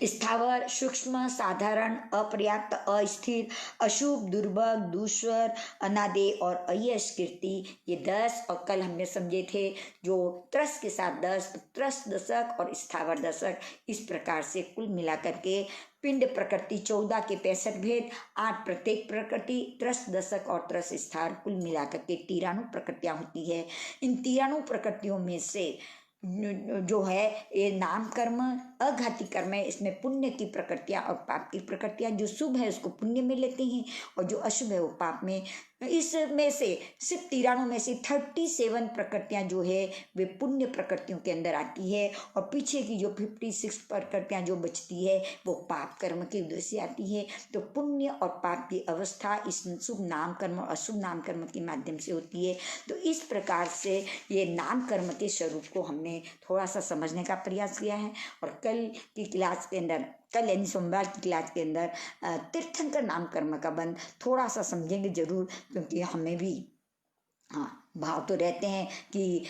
स्थावर, सूक्ष्म, साधारण, अपर्याप्त, अस्थिर, अशुभ, दुर्भग, दूषर, अनादि और अयश कीर्ति, ये 10, और कल हमने समझे थे जो त्रस के साथ 10, त्रस दशक और स्थावर दशक, इस प्रकार से कुल मिलाकर के पिंड प्रकृति 14 के 65 भेद, 8 प्रत्येक प्रकृति, त्रस दशक और त्रस स्थार, कुल मिलाकर के 93 प्रकृतियां होती है। इन 93 प्रकृतियों में से जो है ये नाम कर्म अघाती कर्म है, इसमें पुण्य की प्रकृतियां और पाप की प्रकृतियां, जो शुभ है उसको पुण्य में लेते हैं और जो अशुभ है वो पाप में। इसमें से सिर्फ 93 में से 37 प्रकृतियां जो है वे पुण्य प्रकृतियों के अंदर आती है, और पीछे की जो 56 प्रकृतियां जो बचती है वो पाप कर्म की उद्देश्य से आती है। तो पुण्य और पाप की अवस्था इस शुभ नाम कर्म और अशुभ नाम कर्म के माध्यम से होती है। तो इस प्रकार से ये नाम कर्म के स्वरूप को हमने थोड़ा सा समझने का प्रयास किया है। और कल की क्लास के अंदर, कल यानी सोमवार की क्लास के अंदर तीर्थंकर नाम कर्म का बंध थोड़ा सा समझेंगे जरूर, क्योंकि हमें भी भाव तो रहते हैं कि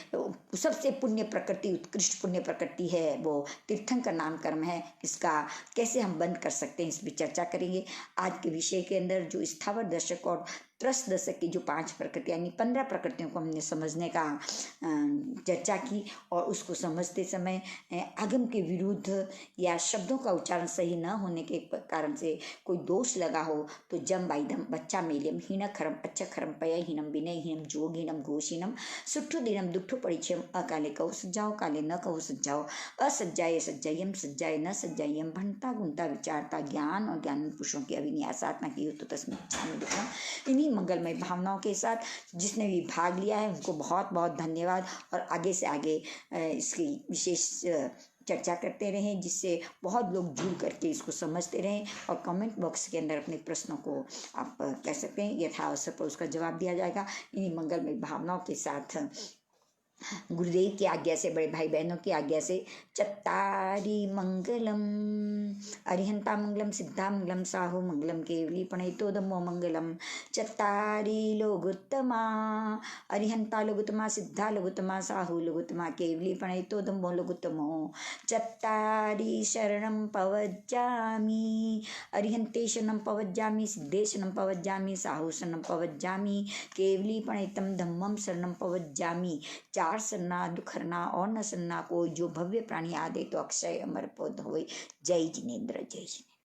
सबसे पुण्य प्रकृति, उत्कृष्ट पुण्य प्रकृति है वो तीर्थंकर नाम कर्म है। इसका कैसे हम बंद कर सकते हैं इस पर चर्चा करेंगे आज के विषय के अंदर। जो स्थावर दशक और त्रस दशक की जो 5 प्रकृति यानी 15 प्रकृतियों को हमने समझने का चर्चा की, और उसको समझते समय आगम के विरुद्ध या शब्दों का उच्चारण सही न होने के कारण से कोई दोष लगा हो तो जम बाइदम बच्चा मेलियम हीन खरम अच्छा खरम पय हीनम विनय हीनम जोग हीनम घोषहीनम सुट्ठु दिनम दुट्ठु परिचयम अकाले कहो सज्जाओ काले न कहो सज्जाओ असज्जाए सज्जायम सज्जाए न सज्जायम भंता गुंता विचारता ज्ञान और ज्ञान पुरुषों की अभिन्यासात्मा की हो तो तस्में इच्छामि दुःखम। इन्हीं मंगलमय भावनाओं के साथ जिसने भी भाग लिया है उनको बहुत बहुत धन्यवाद, और आगे से आगे इसकी विशेष चर्चा करते रहें जिससे बहुत लोग जुड़ करके इसको समझते रहें। और कमेंट बॉक्स के अंदर अपने प्रश्नों को आप कह सकते हैं, यथावसर पर उसका जवाब दिया जाएगा। इन्हीं मंगलमय भावनाओं के साथ गुरुदेव की आज्ञा से, बड़े भाई बहनों की आज्ञा से चत्तारी मंगलम, अरिहंता मंगलम, सिद्धा मंगलम, साहु मंगलम, केवली प्रणयतो धम्मो मंगलम। चत्तारी लोगुत्तमा, अरिहंता लोगुत्तमा, सिद्धा लोगुत्तमा, साहु लोगुत्तमा, केवली प्रणयतो धम्मो लोगुत्तमो। चत्तारी शरणं पवज्जामि, अरिहंते शरणं पवज्जामि, सिद्धे शरणं पवज्जामि, साहु शरणं पवज्जामि, केवली प्रणयतम धम्मम शरणं पवज्जामि। चार सन्ना दुखरना और न सन्ना, कोई जो भव्य प्राणी आदे तो अक्षय अमर पद होए। जय जिनेन्द्र, जय जिनेन्द्र।